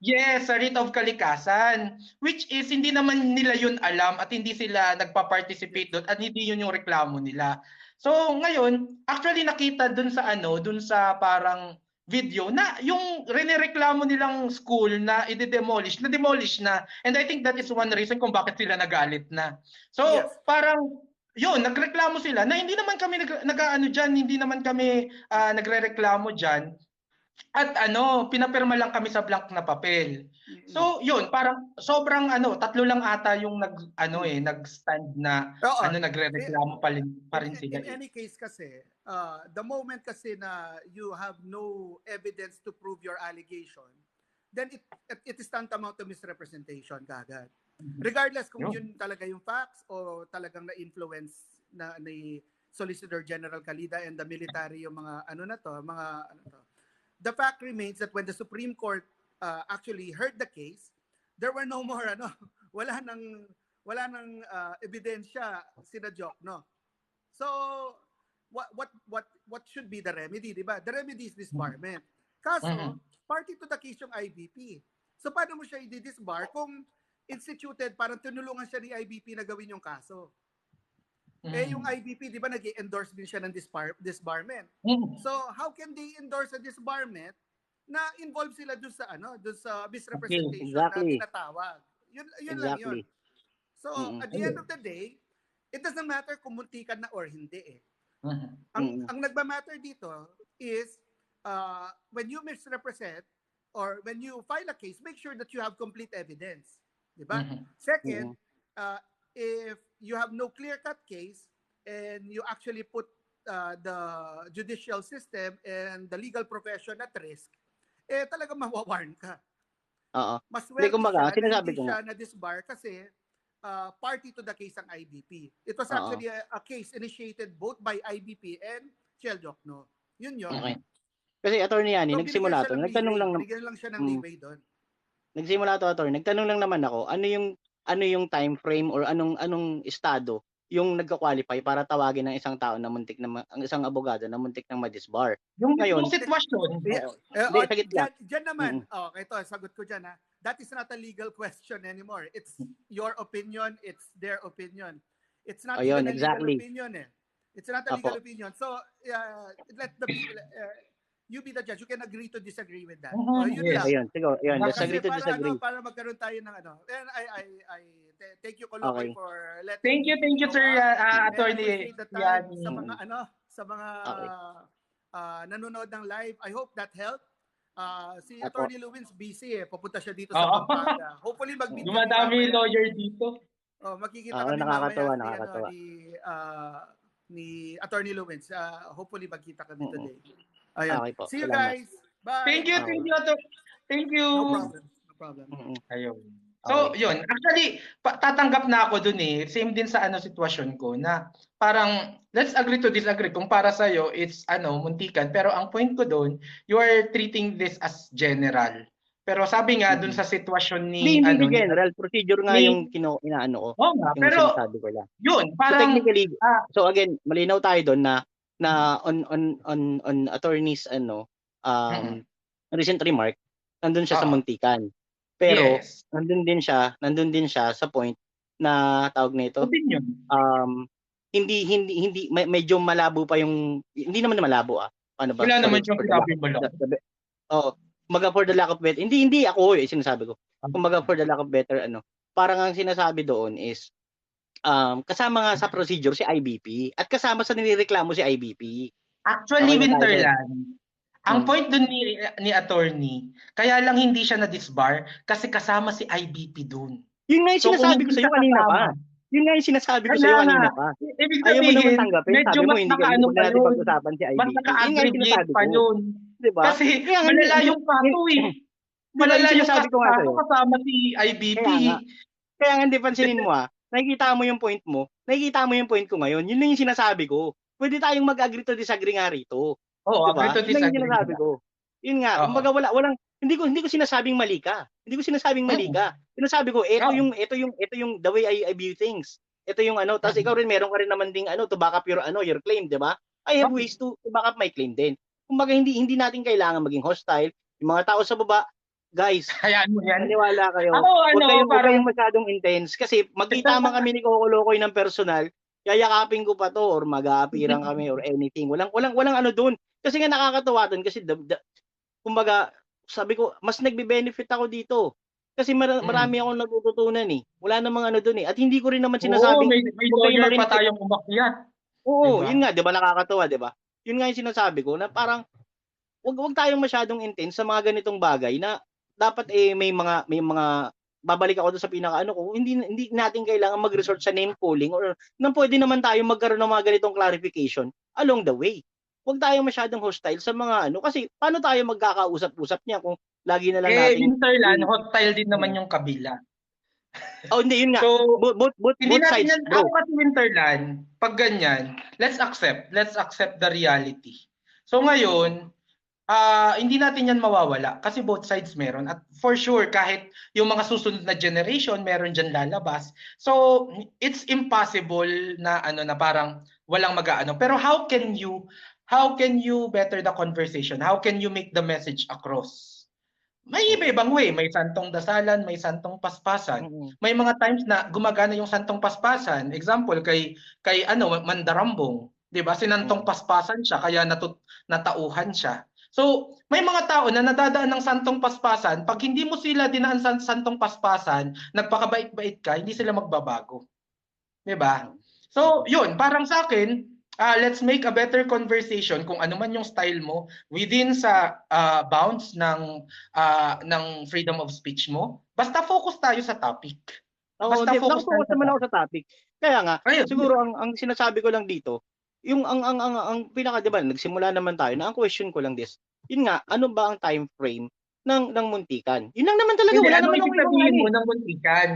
Yes, sa writ of kalikasan, which is hindi naman nila yun alam at hindi sila nagpa-participate doon at hindi yun yung reklamo nila. So ngayon, actually nakita dun sa parang video na yung rinireklamo nilang school na i-demolish na. And I think that is one reason kung bakit sila nagalit na. So parang yun, nagreklamo sila na hindi naman kami hindi naman kami nagrereklamo diyan. At pinapirma lang kami sa blank na papel. So, yun, parang sobrang tatlo lang ata yung nag-stand na nagrereklamo pa rin sila. In any case kasi, the moment kasi na you have no evidence to prove your allegation, then it is tantamount to misrepresentation kaagad. Regardless kung yun talaga yung facts o talagang na-influence na ni Solicitor General Calida and the military yung mga The fact remains that when the Supreme Court actually heard the case, there were no more wala nang ebidensya sina Jokno. So what should be the remedy, di ba? The remedy is disbarment. Kaso party to the case yung IBP. So paano mo siya i-disbar kung instituted, parang tinulungan siya ni IBP na gawin yung kaso? Yung IBP, di ba, nag-endorse din siya ng disbarment. So, how can they endorse a disbarment na involve sila dun sa misrepresentation na tinatawag? Yun lang yun. So, at the end of the day, it doesn't matter kung muntikan na or hindi eh. Ang nagma-matter dito is when you misrepresent or when you file a case, make sure that you have complete evidence. Diba? Second, if you have no clear-cut case and you actually put the judicial system and the legal profession at risk, talaga mawawarn ka. Oo. Mas Hindi, swerte kumbaga, siya na sinasabi hindi ko siya na-disbar kasi party to the case ang IBP. It was Oo. actually a case initiated both by IBP and Shell Jokno. Yun yun. Okay. Kasi attorney Yani, So, nagsimula to. Nagtanong lang binigyan lang siya ng leeway doon. Nagsimula to, attorney. Nagtanong lang naman ako, ano yung time frame or anong estado yung nagka-qualify para tawagin ng isang tao na muntik na ang isang abogado na muntik nang ma-disbar. Yung Ngayon, sitwasyon. Hindi, saglit lang. Diyan naman, ito, sagot ko dyan ha. That is not a legal question anymore. It's your opinion, it's their opinion. It's not even a legal opinion eh. It's not a legal opinion. So, let the you be the judge. You can agree to disagree with that. Yun lang. Ayun, siguro, ayun, let's Kasi agree to disagree. para magkaroon tayo ng ano. And I thank you, Kolokoy, for letting Thank you, sir, Attorney Yani. Sa mga nanonood ng live. I hope that helped. Si Attorney Luwins busy eh. Pupunta siya dito sa Pampanga. Hopefully mag-meet. Dumadami lawyer dito. Makikita kami nakakatawa. Ni Attorney Luwins. Hopefully magkita kami today. Ayun. Okay po. See you Salamat. guys. Bye. Thank you. Thank you. No problem. Ayun. So, yun. Actually, tatanggap na ako dun eh. Same din sa sitwasyon ko na parang let's agree to disagree. Kung para sa'yo, it's muntikan. Pero ang point ko dun, you are treating this as general. Pero sabi nga dun sa sitwasyon ni... Hindi general. Procedure nga yung inaano ko. Oo nga. Pero sinasabi ko lang. Yun. So Parang... technically, so again, malinaw tayo dun na on attorneys recent remark, nandun siya sa muntikan. Pero nandun din siya sa point na tawag nito. Opinion. Hindi medyo malabo pa yung hindi naman malabo Paano ba? Wala naman yung sinabi mo lang. Kumaga for the lack of better. Hindi ako sinasabi ko. Kumaga for the lack of better parang ang sinasabi doon is kasama nga sa procedure si IBP at kasama sa nirereklamo si IBP. Actually, Winterland, ang point dun ni attorney, kaya lang hindi siya na-disbar kasi kasama si IBP dun. Yun nga yung sinasabi ko sa iyo kanina pa. Yun nga yung sinasabi ko sa iyo kanina pa. Ayaw mo naman tanggapin. Sabi mo, hindi ka natin pag-usapan si IBP. Mas naka-aggregate pa yun. Diba? Kasi malala yung pato eh. Malala yung pato kasama si IBP. Kaya nga, hindi pansinin mo nakikita mo yung point mo, nakikita mo yung point ko ngayon, yun na yung sinasabi ko. Pwede tayong mag-agree to disagree nga rito. Oo, diba? agree to disagree. Yun yung sinasabi ko. Yun nga, kumbaga walang hindi ko sinasabing mali ka. Hindi ko sinasabing mali ka. Sinasabi ko, ito yung the way I view things. Ito yung tapos ikaw rin meron ka rin naman ding to back up your claim, 'di ba? I have ways to back up my claim din. Kumbaga hindi natin kailangan maging hostile. Yung mga tao sa baba, guys, hayaan mo yan. Maniwala kayo. Huwag kayong masyadong intense kasi magkita man kami ni Kokolokoy ng personal, yayakapin ko pa to or mag-aapirang kami or anything. Walang doon. Kasi nga nakakatawa doon kasi kumbaga sabi ko mas nagbe-benefit ako dito. Kasi marami akong natututunan Wala namang doon At hindi ko rin naman sinasabing may lawyer pa tayong umakyat. Oo, diba? Yun nga, 'di ba nakakatawa, 'di ba? Yun nga yung sinasabi ko na parang wag tayong masyadong intense sa mga ganitong bagay na dapat may mga babalik ako doon sa pinaka ko, hindi natin kailangan mag-resort sa name calling or nang pwede naman tayo magkaroon ng mga ganitong clarification along the way. Huwag tayong masyadong hostile sa mga kasi paano tayo magkakausap-usap niya kung lagi na lang natin Winterland, hostile din naman yung kabila. Hindi yun nga. So, both sides, bro. Ako kasi Winterland, pag ganyan, let's accept the reality. So ngayon, hindi natin yan mawawala kasi both sides meron at for sure kahit yung mga susunod na generation meron diyan lalabas. So it's impossible na na parang walang mag-aano. Pero how can you better the conversation? How can you make the message across? May iba-ibang way, may santong dasalan, may santong paspasan. May mga times na gumagana yung santong paspasan. Example kay Mandarambong, 'di ba? Sinantong paspasan siya kaya natauhan siya. So, may mga tao na nadadaan ng santong paspasan, pag hindi mo sila dinaan sa santong paspasan, nagpakabait-bait ka, hindi sila magbabago. 'Di ba? So, 'yun, parang sa akin, let's make a better conversation kung ano man yung style mo within sa bounds ng freedom of speech mo. Basta focus tayo sa topic. Oo, Basta di, focus tayo nakafocus sa naman ako topic. sa topic. Kaya nga, Ayun. siguro ang sinasabi ko lang dito, yung ang pinaka, di ba, nagsimula naman tayo na ang question ko lang this. Yun nga, ano ba ang time frame ng muntikan? Yun lang naman talaga, Hindi, wala ano naman ibig akong ibang sabihin ano mo eh. ng muntikan?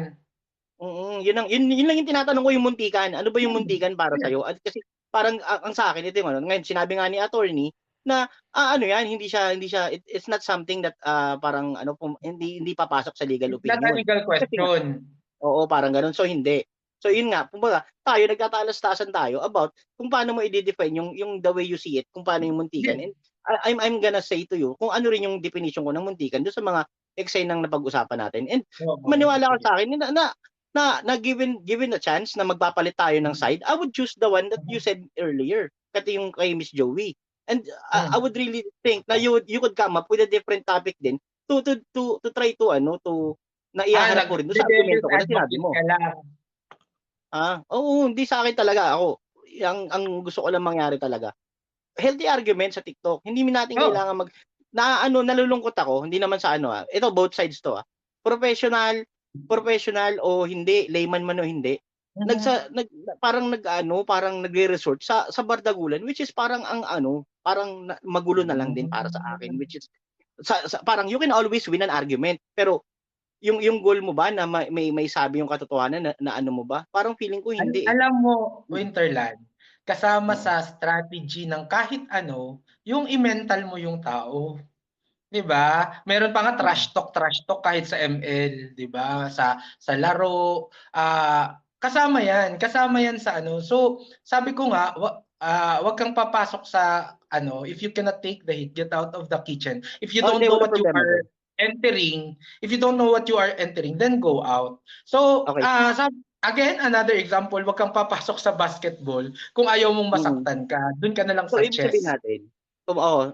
Yun lang yung tinatanong ko, yung muntikan. Ano ba yung muntikan para sa'yo? At kasi parang ang sa akin ito yung ano, ngayon sinabi nga ni attorney na ano yan, it's not something that parang ano hindi papasok sa legal It's not a opinion. legal Kasi nga, question. oo, parang ganun. So hindi. So yun nga, kumbaga, tayo nagtatalas-tasan tayo about kung paano mo i-define yung the way you see it, kung paano yung muntikan. And I'm gonna say to you kung ano rin yung definition ko ng muntikan doon sa mga eksena ng napag-usapan natin. And maniwala ka sa akin na given a chance na magpapalit tayo ng side, I would choose the one that you said earlier, kati yung kay Miss Joey. And I would really think na you could come up with a different topic din to try to na ihaharap ko rin doon sa argumento ko na sinabi mo. Oo, hindi sa akin talaga ako. Ang gusto ko lang mangyari talaga. Healthy argument sa TikTok. Hindi natin kailangan nalulungkot ako, hindi naman sa ito both sides to. Professional o hindi, layman man o hindi. Parang nagre-resort sa bardagulan, which is parang parang magulo na lang din para sa akin, which is parang you can always win an argument, pero yung goal mo ba na may sabi yung katotohanan na ano mo ba? Parang feeling ko hindi. Alam mo, Winterland, kasama sa strategy ng kahit ano, yung i-mental mo yung tao. 'Di ba? Meron pa nga trash talk kahit sa ML, 'di ba? Sa laro, kasama 'yan sa ano. So, sabi ko nga, wag kang papasok sa if you cannot take the heat, get out of the kitchen. If you don't know what you are entering, then go out. So, Okay. again, another example, wag kang papasok sa basketball kung ayaw mong masaktan ka. Doon ka na lang So, sa ibig sabihin chess. natin,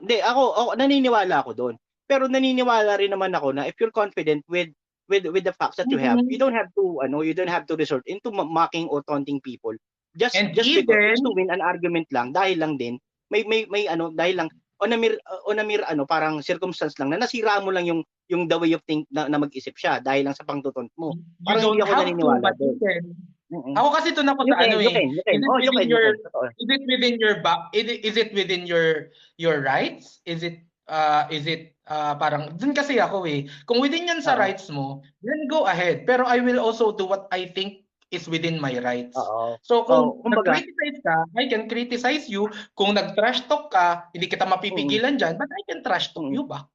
hindi, ako naniniwala ako doon. Pero naniniwala rin naman ako na if you're confident with the facts that you have, you don't have to resort into mocking or taunting people. Just because to win an argument lang, dahil lang din may dahil lang on a mere parang circumstance lang na nasira mo lang yung the way of think na mag-isip siya dahil lang sa pangtutunt mo. Parang hindi ako naniniwala doon. Ako kasi doon ako sa Is it within your rights? Is it parang doon kasi ako kung within yan sa rights mo, then go ahead. Pero I will also do what I think is within my rights. So kung nag-criticize ka, I can criticize you. Kung nag-trash talk ka, hindi kita mapipigilan dyan, but I can trash talk you back.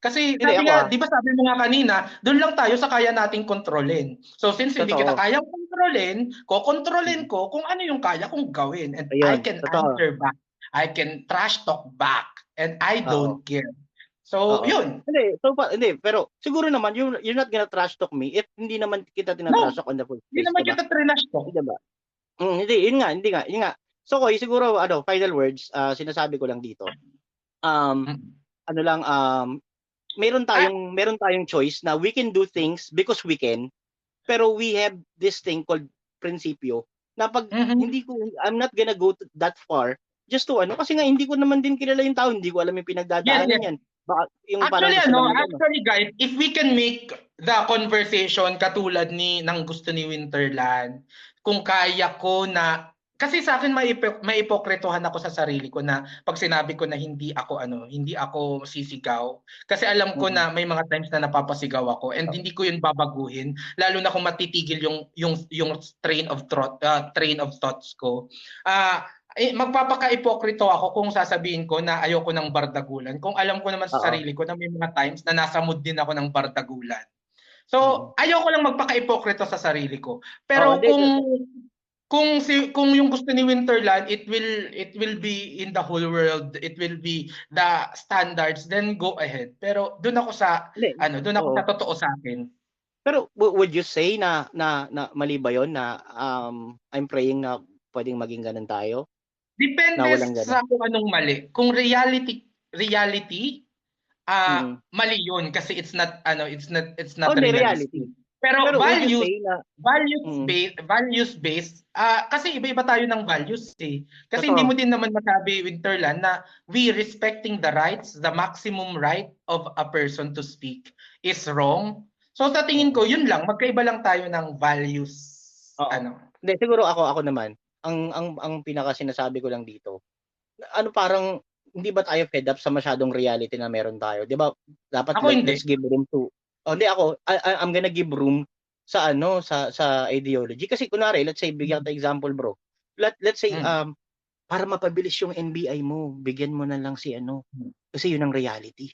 Kasi sabi nga, di ba sabi mo nga kanina, doon lang tayo sa kaya nating kontrolin. So since hindi kita kayang kontrolin, kokontrolin ko kung ano yung kaya kong gawin. And I can answer back. I can trash talk back. And I don't care. So, yun. Hindi, pero siguro naman you're not gonna trash talk me if hindi naman kita tinatrash talk on the first place. Hindi naman kita trash talk. Diba? Hindi, yun nga. So, siguro final words, sinasabi ko lang dito. Meron tayong choice na we can do things because we can, pero we have this thing called prinsipyo na pag I'm not gonna go that far just to kasi nga hindi ko naman din kilala yung tao, hindi ko alam yung pinagdadaanan yan. Baka yung Actually guys, if we can make the conversation katulad ng gusto ni Winterland, kung kaya ko na kasi sa akin may ipokritohan ako sa sarili ko na pag sinabi ko na hindi ako sisigaw kasi alam ko na may mga times na napapasigaw ako and hindi ko yun babaguhin lalo na kung matitigil yung train of thoughts ko. Magpapaka-ipokrito ako kung sasabihin ko na ayoko ng bardagulan kung alam ko naman sa sarili ko na may mga times na nasa mood din ako ng bardagulan. So, ayoko lang magpaka-ipokrito sa sarili ko. Pero kung yung gusto ni Winterland, it will be in the whole world, it will be the standards, then go ahead. Pero doon ako sa sa totoo sa akin. Pero would you say na mali ba 'yon na I'm praying na pwedeng maging ganun tayo? Depende sa kung anong mali. Kung reality mali 'yun kasi it's not realistic. Reality. Pero Pero would you values, say na values-based, kasi iba-iba tayo ng values eh. Kasi hindi totoo? mo din naman masabi, Winterland, na we respecting the rights, the maximum right of a person to speak is wrong. So sa tingin ko, yun lang, magkaiba lang tayo ng values. Oo. Ano. Hindi, siguro ako naman, ang pinaka sinasabi ko lang dito, ano parang hindi ba tayo fed up sa masyadong reality na meron tayo? 'Di ba? Dapat Ako hindi. let's give room to. Oh, hindi ako I'm gonna give room sa sa ideology kasi kunwari let's say bigyan kita example bro. Let's say para mapabilis yung NBI mo, bigyan mo na lang si kasi yun ang reality.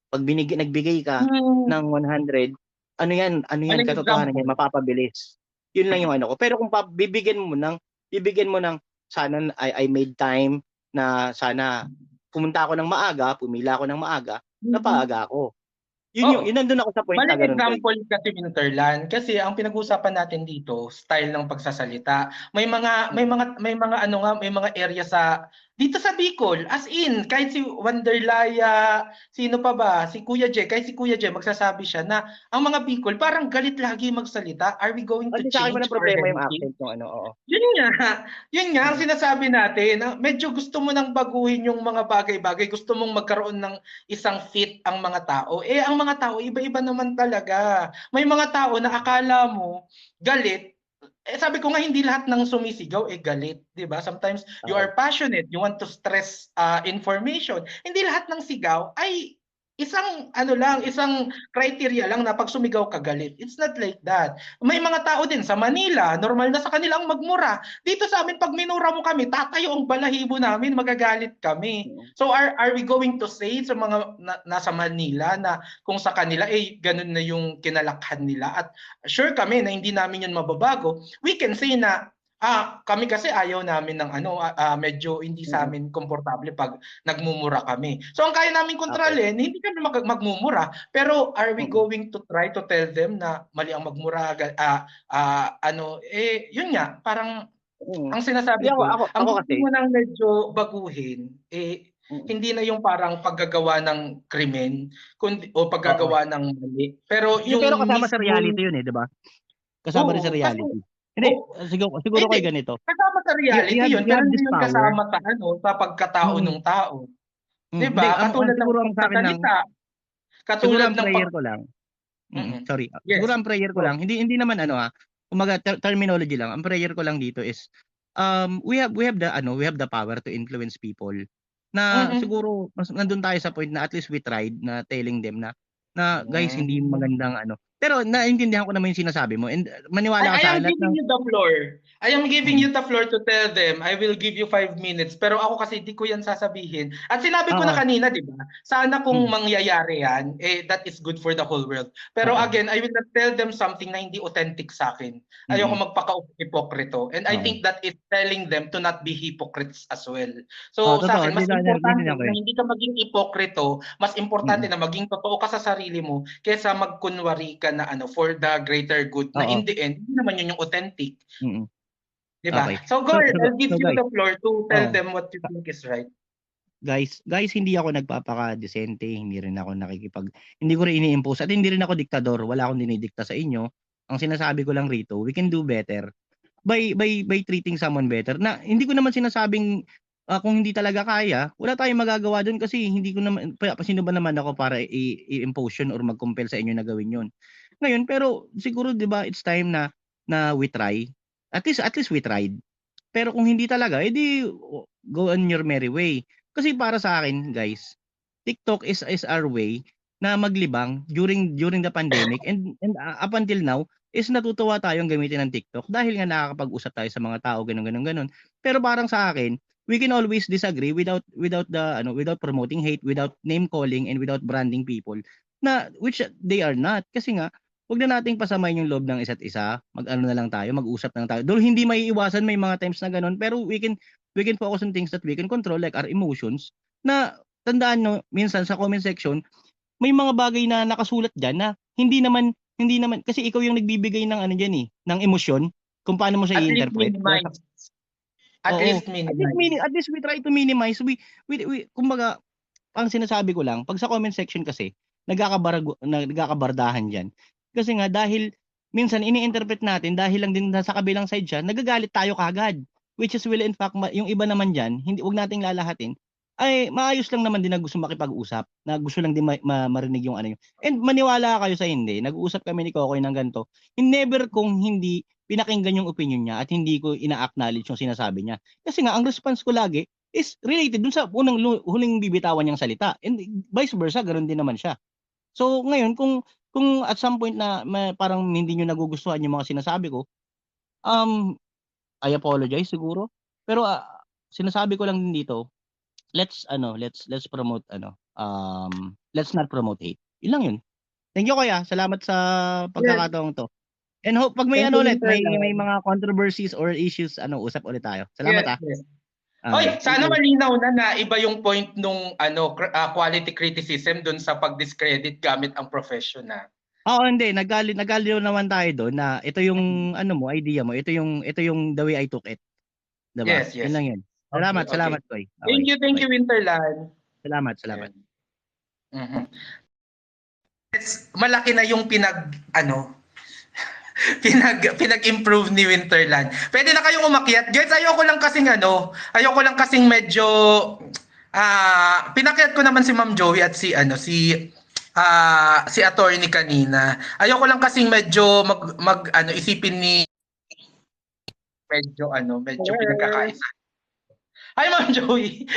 Pag nagbigay ka ng 100, ano yan Anong katotohanan example? yan, mapapabilis. Yun lang yung ko. Pero kung bibigyan mo ng sana I made time na sana pumunta ako ng maaga, pumila ako ng maaga, napaaga ako. Yun nandun ako sa point na Maling ganun. example kasi Winterland kasi ang pinag-uusapan natin dito style ng pagsasalita. May mga area sa dito sa Bicol as in kahit si Wanderlaya, sino pa ba? Si Kuya J, kahit si Kuya J magsasabi siya na ang mga Bicol parang galit lagi magsalita. Are we going to Hindi sa akin change walang for problema yung heritage? accent ng oo. Yun nga ang sinasabi natin. Medyo gusto mo nang baguhin yung mga bagay-bagay, gusto mong magkaroon ng isang fit ang mga tao. Ang mga tao iba-iba naman talaga. May mga tao na akala mo galit. Sabi ko nga hindi lahat ng sumisigaw galit, 'di ba? Sometimes you are passionate, you want to stress information. Hindi lahat ng sigaw ay isang criteria lang na pag sumigaw ka galit. It's not like that. May mga tao din sa Manila, normal na sa kanila ang magmura. Dito sa amin, pag minura mo kami, tatayo ang balahibo namin, magagalit kami. So are we going to say sa mga nasa Manila na kung sa kanila, ganun na yung kinalakhan nila at sure kami na hindi namin yun mababago, we can say na kami kasi ayaw namin ng medyo hindi sa amin komportable pag nagmumura kami. So ang kaya namin kontrolin, hindi kami magmumura, pero are we going to try to tell them na mali ang magmura? Yun nga, parang ang sinasabi ko, ang gusto mo nang medyo baguhin, hindi na yung parang paggagawa ng krimen kundi o paggagawa ng mali. Pero yung kasama sa reality yun di ba? Kasama rin sa reality. Hindi, siguro kayo ganito. Kasama sa reality yun, pero hindi yun kasama sa pagkatao ng tao. Di ba? Katulad ng pagsasalita. Siguro ang prayer ko lang. Sorry. Yes. Siguro ang prayer ko lang, hindi naman kumaga terminology lang. Ang prayer ko lang dito is we have the power to influence people. Na siguro nandun tayo sa point na at least we tried na telling them na guys hindi magandang Pero naintindihan ko naman yung sinasabi mo and maniwala ka sa lahat you the floor. I am giving you the floor to tell them. I will give you 5 minutes. Pero ako kasi di ko yan sasabihin. At sinabi ko na kanina, di ba? Sana kung mangyayari yan, that is good for the whole world. Pero again, I will not tell them something na hindi authentic sa akin. Ayoko magpaka-hipokrito. And I think that is telling them to not be hypocrites as well. So sa akin, mas importante na hindi ka maging hipokrito, mas importante na maging totoo ka sa sarili mo kaysa magkunwari ka na for the greater good na in the end hindi naman yun yung authentic. Diba? Okay. So Gord, I'll give you the floor to tell them what you think is right. Guys, hindi ako nagpapaka-desente, hindi ko rin ini-impose at hindi rin ako diktador, wala akong dinidikta sa inyo. Ang sinasabi ko lang rito, we can do better by treating someone better. Na hindi ko naman sinasabing kung hindi talaga kaya, wala tayong magagawa doon kasi hindi ko naman sino ba naman ako para i-impose yun or mag-compel sa inyo na gawin yun. Ngayon, pero siguro 'di ba it's time na we try. At least we tried. Pero kung hindi talaga, edi go on your merry way. Kasi para sa akin, guys, TikTok is our way na maglibang during the pandemic and up until now is natutuwa tayong gamitin ng TikTok dahil nga nakakapag-usap tayo sa mga tao ganun. Pero parang sa akin, we can always disagree without promoting hate, without name calling and without branding people na which they are not kasi nga wag na nating pasamahin yung loob ng isa't isa. Mag-ano na lang tayo, mag-usap na lang tayo. Though hindi maiiwasan may mga times na ganun, pero we can focus on things that we can control like our emotions. Na tandaan nyo, minsan sa comment section, may mga bagay na nakasulat diyan na hindi naman kasi ikaw yung nagbibigay ng ng emosyon kung paano mo siya i-interpret. At least we try to minimize. We kumbaga ang sinasabi ko lang, pag sa comment section kasi nagkakabardahan diyan. Kasi nga dahil minsan ini-interpret natin dahil lang din sa kabilang side siya, nagagalit tayo kagad. Which is will in fact, yung iba naman diyan, hindi wag nating lalahatin. Ay maayos lang naman din na gusto makipag-usap, na gusto lang din marinig yung ano yun. And maniwala kayo sa hindi, nag-uusap kami ni Kokoy ng ganito. Never kung hindi pinakinggan yung opinion niya at hindi ko ina-acknowledge yung sinasabi niya. Kasi nga ang response ko lagi is related dun sa huling bibitawan niyang salita. And vice versa, ganoon din naman siya. So ngayon kung at some point na parang hindi niyo nagugustuhan yung mga sinasabi ko, I apologize siguro. Pero sinasabi ko lang din dito, let's promote let's not promote hate. Yun lang yun. Thank you kuya. Salamat sa pagkakataong to. And hope pag may Thank you, ulit, may Winterland. mga controversies or issues, usap ulit tayo. Salamat Yes. Okay, Sana thank you. malinaw na iba yung point nung quality criticism dun sa pag-discredit gamit ang profession na. Oo, hindi. Naggalit naman tayo doon na ito yung idea mo. Ito yung the way I took it. Diba? Yes. Yun lang yun. Salamat, Okay. salamat, Koy. Thank you, Bye. Winterland. Salamat. Mhm. Malaki na yung pinag-improve ni Winterland. Pwede na kayong umakyat. Guys, ayoko lang kasing medyo pinakyat ko naman si Ma'am Joey at si attorney kanina. Ayoko lang kasing medyo isipin ni medyo pinagkakaisa. Hi Ma'am Joey.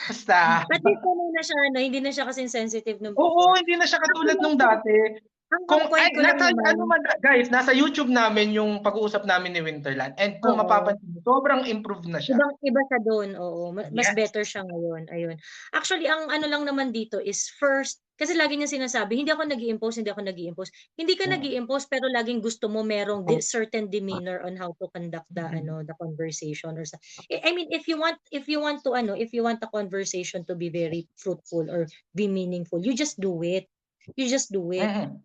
Basta. At least na siya, hindi na siya kasing sensitive nung Oo, hindi na siya katulad nung dati. Kung point ko lang naman, guys, nasa YouTube namin yung pag-uusap namin ni Winterland, and kung mapapansin mo, sobrang improve na siya. Iba siya doon, oo. Mas better siya ngayon. Ayun. Actually, ang ano lang naman dito is first, kasi lagi niya sinasabi, hindi ako nag-i-impose. Hindi ka nag-i-impose, pero laging gusto mo merong certain demeanor on how to conduct the the conversation or I mean, if you want a conversation to be very fruitful or be meaningful, you just do it. Ngayon,